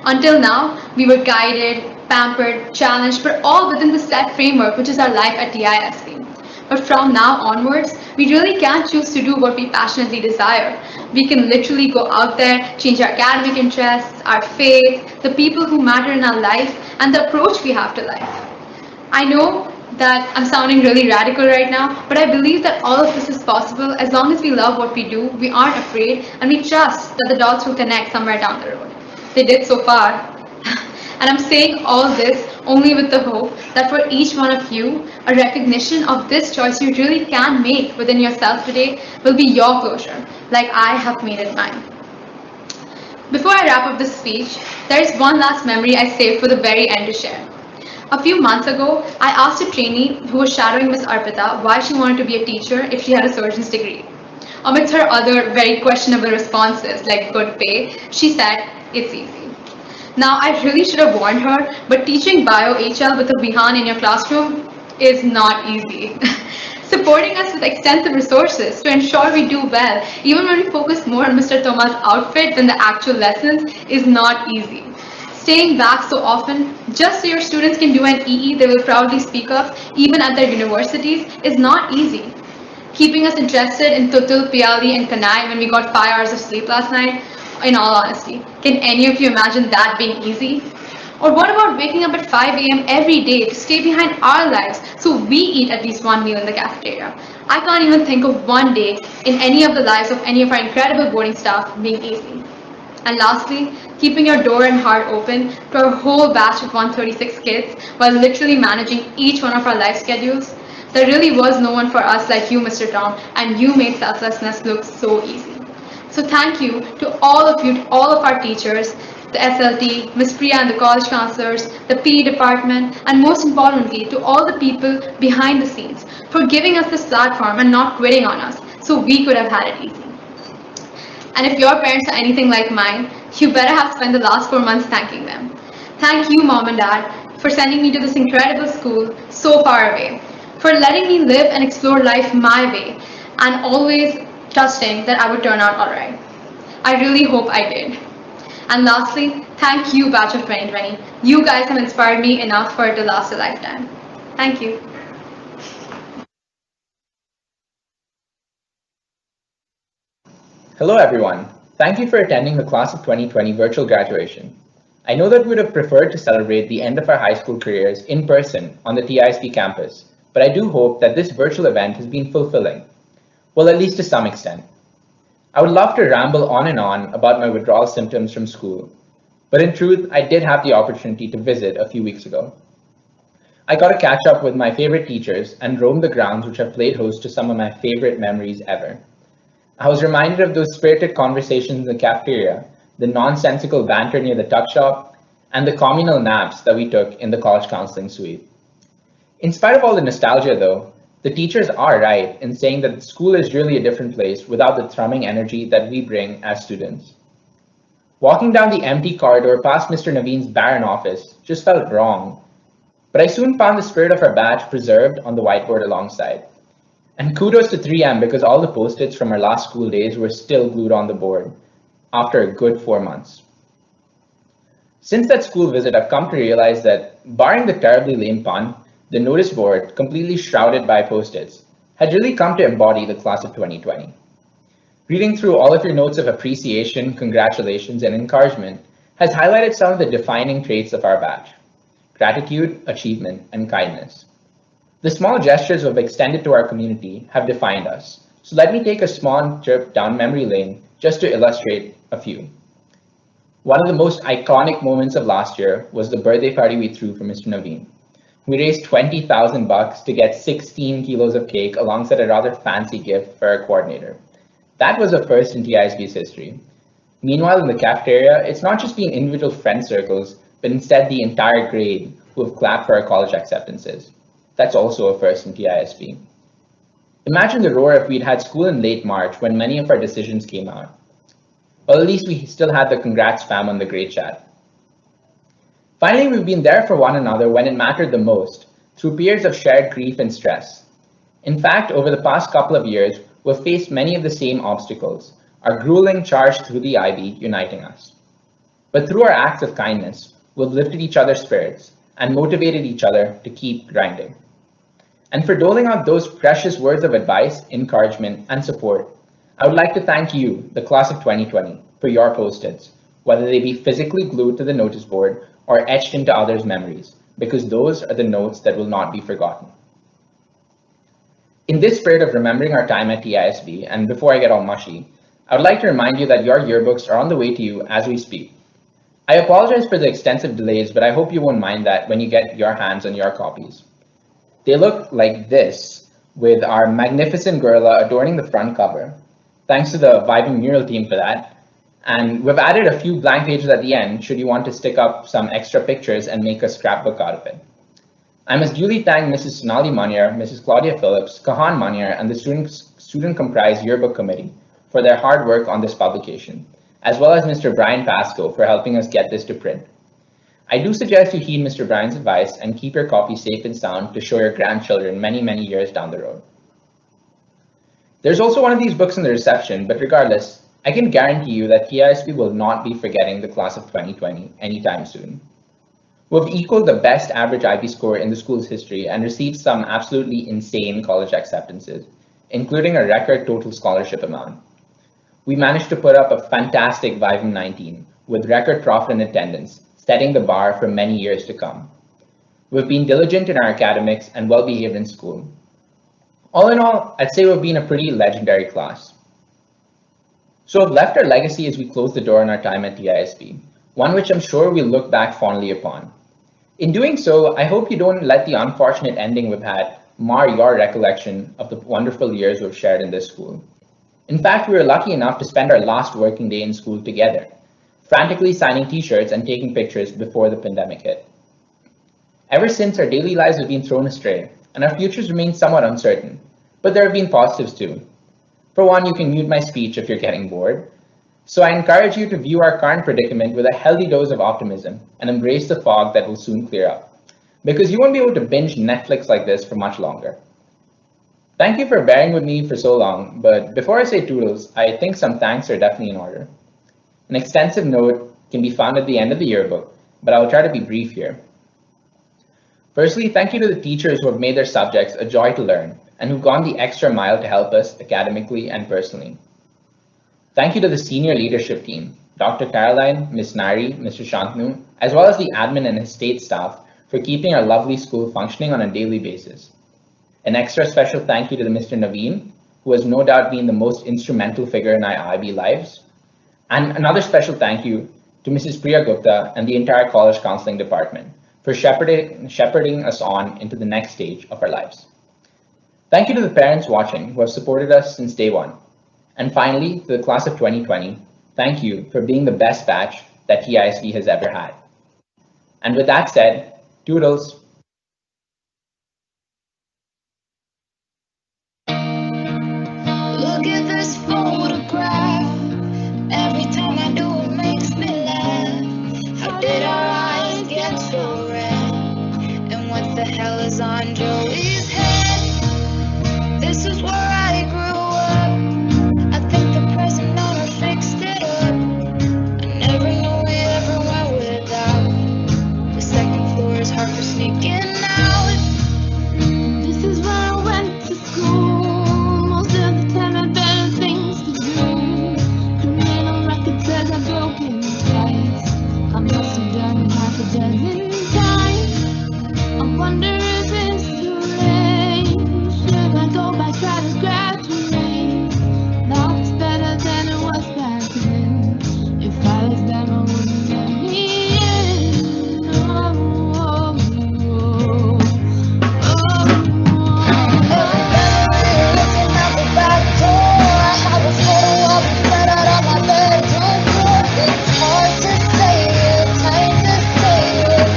Until now, we were guided, pampered, challenged, but all within the set framework which is our life at TISP. But from now onwards, we really can't choose to do what we passionately desire. We can literally go out there, change our academic interests, our faith, the people who matter in our life, and the approach we have to life. I know that I'm sounding really radical right now, but I believe that all of this is possible as long as we love what we do, we aren't afraid, and we trust that the dots will connect somewhere down the road. They did so far. And I'm saying all this only with the hope that for each one of you, a recognition of this choice you really can make within yourself today will be your closure, like I have made it mine. Before I wrap up this speech, there is one last memory I saved for the very end to share. A few months ago, I asked a trainee who was shadowing Miss Arpita why she wanted to be a teacher if she had a surgeon's degree. Amidst her other very questionable responses, like good pay, she said, "It's easy." Now, I really should have warned her, but teaching Bio-HL with a Vihan in your classroom is not easy. Supporting us with extensive resources to ensure we do well, even when we focus more on Mr. Thomas' outfit than the actual lessons, is not easy. Staying back so often, just so your students can do an EE they will proudly speak of, even at their universities, is not easy. Keeping us interested in Tutul, Piali, and Kanai when we got 5 hours of sleep last night, in all honesty, can any of you imagine that being easy? Or what about waking up at 5 a.m. every day to stay behind our lives so we eat at least one meal in the cafeteria? I can't even think of one day in any of the lives of any of our incredible boarding staff being easy. And lastly, keeping your door and heart open to our whole batch of 136 kids while literally managing each one of our life schedules. There really was no one for us like you, Mr. Tom, and you made selflessness look so easy. So thank you to all of you, to all of our teachers, the SLT, Ms. Priya and the college counselors, the PE department, and most importantly, to all the people behind the scenes for giving us this platform and not quitting on us so we could have had it easy. And if your parents are anything like mine, you better have spent the last 4 months thanking them. Thank you, Mom and Dad, for sending me to this incredible school so far away, for letting me live and explore life my way, and always trusting that I would turn out all right. I really hope I did. And lastly, thank you, Batch of 2020. You guys have inspired me enough for it to last a lifetime. Thank you. Hello everyone. Thank you for attending the Class of 2020 virtual graduation. I know that we would have preferred to celebrate the end of our high school careers in person on the TISP campus, but I do hope that this virtual event has been fulfilling. Well, at least to some extent. I would love to ramble on and on about my withdrawal symptoms from school, but in truth, I did have the opportunity to visit a few weeks ago. I got to catch up with my favorite teachers and roam the grounds which have played host to some of my favorite memories ever. I was reminded of those spirited conversations in the cafeteria, the nonsensical banter near the tuck shop, and the communal naps that we took in the college counseling suite. In spite of all the nostalgia though, the teachers are right in saying that school is really a different place without the thrumming energy that we bring as students. Walking down the empty corridor past Mr. Naveen's barren office just felt wrong, but I soon found the spirit of our batch preserved on the whiteboard alongside. And kudos to 3M because all the post-its from our last school days were still glued on the board after a good 4 months. Since that school visit, I've come to realize that, barring the terribly lame pun, the notice board, completely shrouded by post-its, had really come to embody the class of 2020. Reading through all of your notes of appreciation, congratulations, and encouragement has highlighted some of the defining traits of our batch: gratitude, achievement, and kindness. The small gestures we've extended to our community have defined us, so let me take a small trip down memory lane just to illustrate a few. One of the most iconic moments of last year was the birthday party we threw for Mr. Naveen. We raised $20,000 to get 16 kilos of cake alongside a rather fancy gift for our coordinator. That was a first in TISB's history. Meanwhile, in the cafeteria, it's not just been individual friend circles, but instead the entire grade who have clapped for our college acceptances. That's also a first in TISB. Imagine the roar if we'd had school in late March when many of our decisions came out. Well, at least we still had the congrats fam on the grade chat. Finally, we've been there for one another when it mattered the most, through periods of shared grief and stress. In fact, over the past couple of years, we've faced many of the same obstacles, our grueling charge through the IB uniting us. But through our acts of kindness, we've lifted each other's spirits and motivated each other to keep grinding. And for doling out those precious words of advice, encouragement, and support, I would like to thank you, the class of 2020, for your post-its, whether they be physically glued to the notice board or etched into others' memories, because those are the notes that will not be forgotten. In this spirit of remembering our time at TISB, and before I get all mushy, I would like to remind you that your yearbooks are on the way to you as we speak. I apologize for the extensive delays, but I hope you won't mind that when you get your hands on your copies. They look like this, with our magnificent gorilla adorning the front cover. Thanks to the Vibing Mural team for that. And we've added a few blank pages at the end should you want to stick up some extra pictures and make a scrapbook out of it. I must duly thank Mrs. Sonali Manier, Mrs. Claudia Phillips, Kahan Manier, and the student comprised yearbook committee for their hard work on this publication, as well as Mr. Brian Pascoe for helping us get this to print. I do suggest you heed Mr. Brian's advice and keep your copy safe and sound to show your grandchildren many, many years down the road. There's also one of these books in the reception, but regardless, I can guarantee you that TISB will not be forgetting the class of 2020 anytime soon. We've equaled the best average IB score in the school's history and received some absolutely insane college acceptances, including a record total scholarship amount. We managed to put up a fantastic Vivum 19 with record profit and attendance, setting the bar for many years to come. We've been diligent in our academics and well-behaved in school. All in all, I'd say we've been a pretty legendary class. So we've left our legacy as we close the door on our time at TISB, one which I'm sure we'll look back fondly upon. In doing so, I hope you don't let the unfortunate ending we've had mar your recollection of the wonderful years we've shared in this school. In fact, we were lucky enough to spend our last working day in school together, frantically signing t-shirts and taking pictures before the pandemic hit. Ever since, our daily lives have been thrown astray, and our futures remain somewhat uncertain, but there have been positives too. For one, you can mute my speech if you're getting bored. So I encourage you to view our current predicament with a healthy dose of optimism and embrace the fog that will soon clear up, because you won't be able to binge Netflix like this for much longer. Thank you for bearing with me for so long, but before I say toodles, I think some thanks are definitely in order. An extensive note can be found at the end of the yearbook, but I will try to be brief here. Firstly, thank you to the teachers who have made their subjects a joy to learn and who've gone the extra mile to help us academically and personally. Thank you to the senior leadership team, Dr. Caroline, Ms. Nari, Mr. Shantanu, as well as the admin and estate staff for keeping our lovely school functioning on a daily basis. An extra special thank you to Mr. Naveen, who has no doubt been the most instrumental figure in our IB lives. And another special thank you to Mrs. Priya Gupta and the entire college counseling department for shepherding us on into the next stage of our lives. Thank you to the parents watching who have supported us since day one. And finally, to the class of 2020, thank you for being the best batch that TISB has ever had. And with that said, toodles. Look at this photograph. Every time I do, it makes me laugh. How did our eyes get so red? And what the hell is on Joey's head? This is where I grew up. I think the present owner fixed it up. I never knew we ever went without. The second floor is hard for sneaking out. just in time. I wonder if it's too late. Should I go back, try to graduate? Now it's better than it was back then. If I was them, I wouldn't let me in. Oh, oh, oh, Every memory looking out the back door. I have a photo of us right out on my bedroom floor. It's hard to say it, time to say it.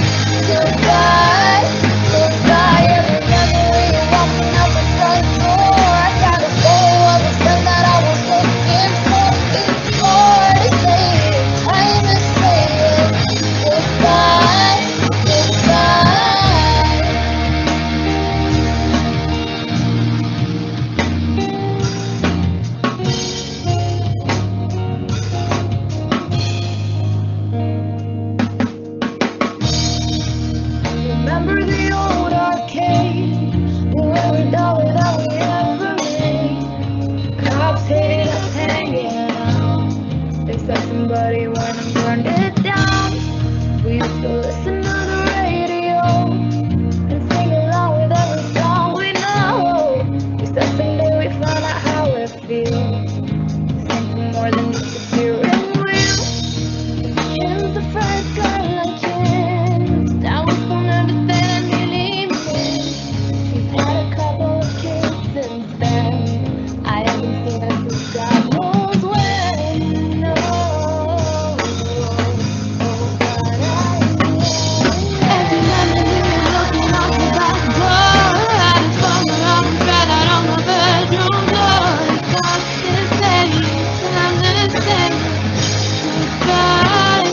Goodbye, goodbye. Every memory walking out the front door. I got a photo of a friend that I was looking for. It's hard to say it, time to say it. Goodbye, goodbye. Remember the old arcade where every dollar that we ever made. Cops hated us hanging out. They said somebody went and burned it down. We used to listen to the radio and sing along with every song we know. We said someday we found out how it feels. Something more than just a steering wheel. Kim's the first girl I kissed. I was on everything that really missed. We've had a couple of kids since then. I haven't seen her since God knows when. No. Every memory looking out the back door. I just found her on the bed out on my bedroom floor. It's hard to say, time to say goodbye.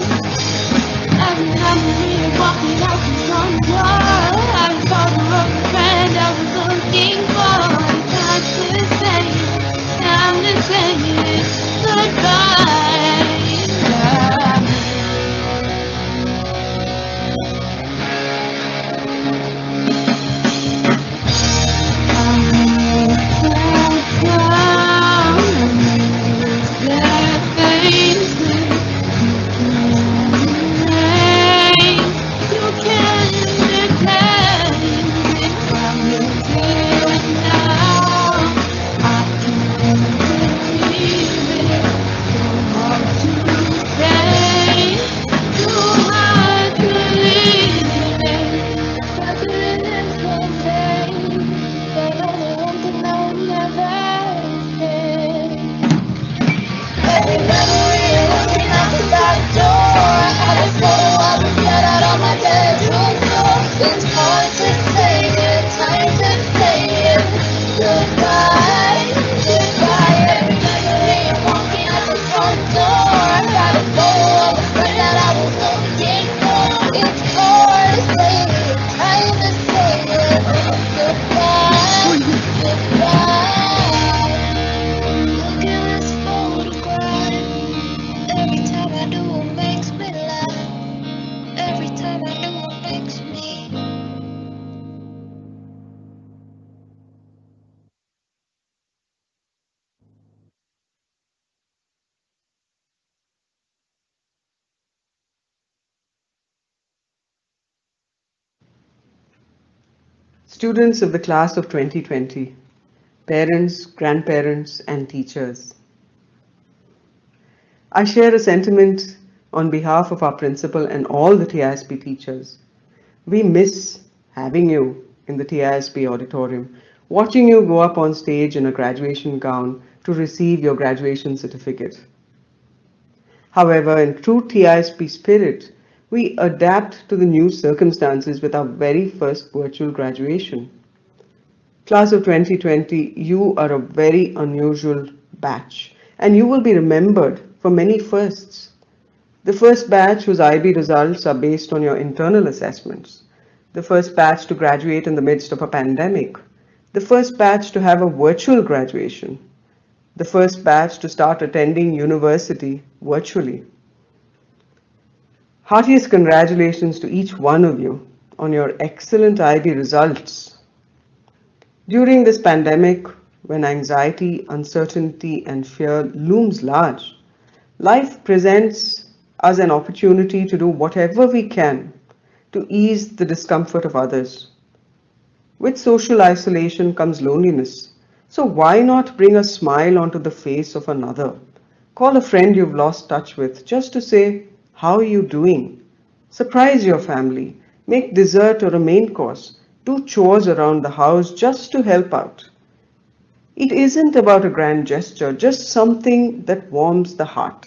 Every memory walking out the front door. I just found her on the friend I was looking for. It's hard to say, time to say goodbye. Every memory looking out the back door. I had a photo of us right out on my bedroom floor. It's hard to say it, time to say it. Goodbye, goodbye. Every memory walking out the front door. I got a photo of a friend that I was looking for. It's hard to say it, time to say it. Goodbye, goodbye. Look at this photograph. Every time I do it makes me laugh. Every time I do it makes me. Students of the class of 2020, parents, grandparents, and teachers. I share a sentiment on behalf of our principal and all the TISP teachers. We miss having you in the TISP auditorium, watching you go up on stage in a graduation gown to receive your graduation certificate. However, in true TISP spirit, we adapt to the new circumstances with our very first virtual graduation. Class of 2020, you are a very unusual batch, and you will be remembered for many firsts. The first batch whose IB results are based on your internal assessments. The first batch to graduate in the midst of a pandemic. The first batch to have a virtual graduation. The first batch to start attending university virtually. Heartiest congratulations to each one of you on your excellent IB results. During this pandemic, when anxiety, uncertainty, and fear looms large, life presents us an opportunity to do whatever we can to ease the discomfort of others. With social isolation comes loneliness. So why not bring a smile onto the face of another? Call a friend you've lost touch with just to say, "How are you doing?" Surprise your family. Make dessert or a main course. Do chores around the house just to help out. It isn't about a grand gesture, just something that warms the heart.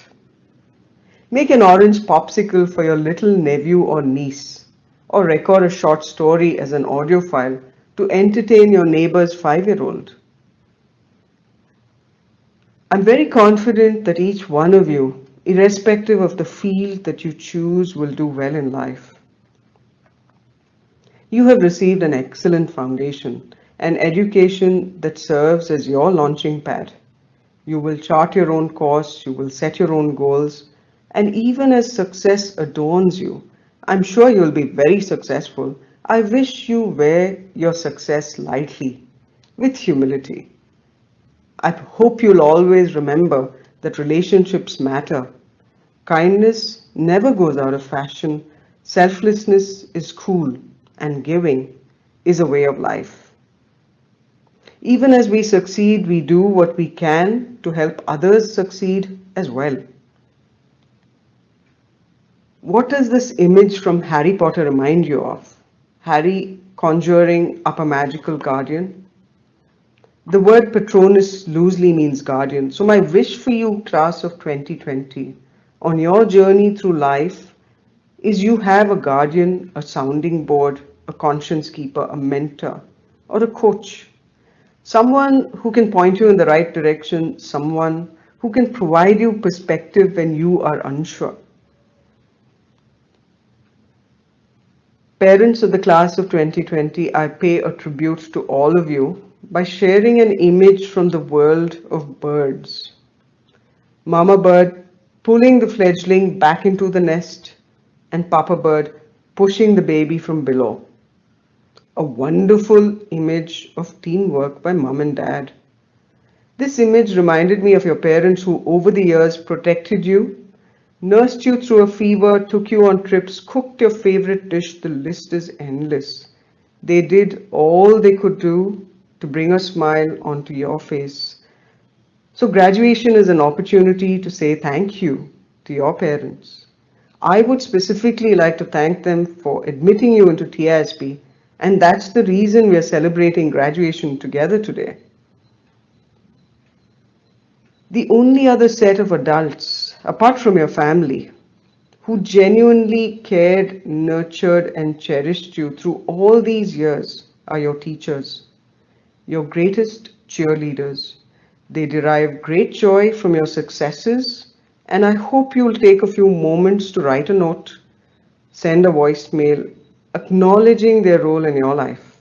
Make an orange popsicle for your little nephew or niece, or record a short story as an audio file to entertain your neighbor's 5-year-old. I'm very confident that each one of you, irrespective of the field that you choose, will do well in life. You have received an excellent foundation, an education that serves as your launching pad. You will chart your own course, you will set your own goals, and even as success adorns you, I'm sure you'll be very successful. I wish you wear your success lightly, with humility. I hope you'll always remember that relationships matter. Kindness never goes out of fashion, selflessness is cool, and giving is a way of life. Even as we succeed, we do what we can to help others succeed as well. What does this image from Harry Potter remind you of? Harry conjuring up a magical guardian? The word Patronus loosely means guardian. So my wish for you, class of 2020, on your journey through life is you have a guardian, a sounding board, a conscience keeper, a mentor, or a coach. Someone who can point you in the right direction, someone who can provide you perspective when you are unsure. Parents of the class of 2020, I pay a tribute to all of you by sharing an image from the world of birds. Mama bird pulling the fledgling back into the nest and Papa bird pushing the baby from below. A wonderful image of teamwork by mom and dad. This image reminded me of your parents who over the years protected you, nursed you through a fever, took you on trips, cooked your favorite dish. The list is endless. They did all they could do to bring a smile onto your face. So graduation is an opportunity to say thank you to your parents. I would specifically like to thank them for admitting you into TISP, and that's the reason we are celebrating graduation together today. The only other set of adults, apart from your family, who genuinely cared, nurtured, and cherished you through all these years are your teachers, your greatest cheerleaders. They derive great joy from your successes, and I hope you'll take a few moments to write a note, send a voicemail, acknowledging their role in your life.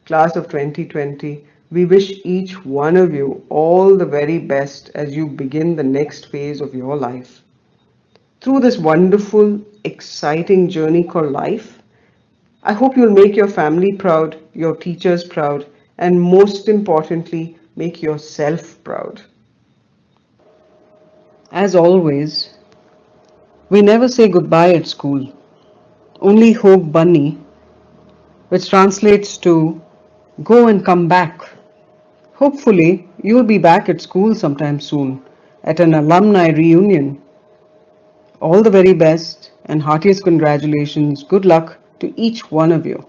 Class of 2020, we wish each one of you all the very best as you begin the next phase of your life. Through this wonderful, exciting journey called life, I hope you'll make your family proud, your teachers proud, and most importantly, make yourself proud. As always, we never say goodbye at school, only hope bunny, which translates to go and come back. Hopefully, you'll be back at school sometime soon at an alumni reunion. All the very best and heartiest congratulations. Good luck to each one of you.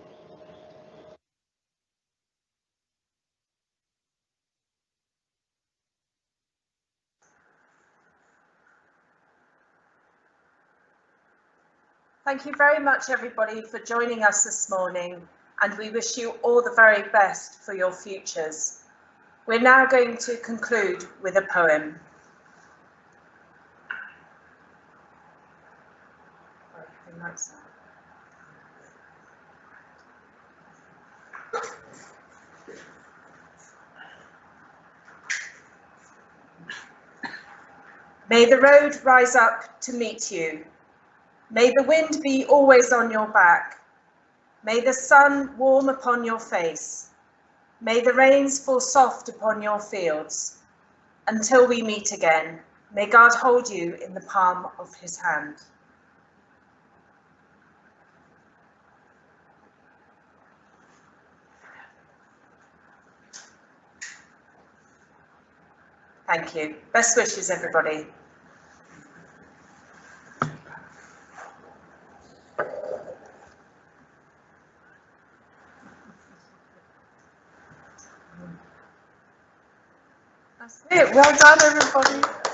Thank you very much, everybody, for joining us this morning, and we wish you all the very best for your futures. We're now going to conclude with a poem. May the road rise up to meet you. May the wind be always on your back. May the sun warm upon your face. May the rains fall soft upon your fields. Until we meet again, may God hold you in the palm of his hand. Thank you. Best wishes, everybody. That's it. Well done, everybody.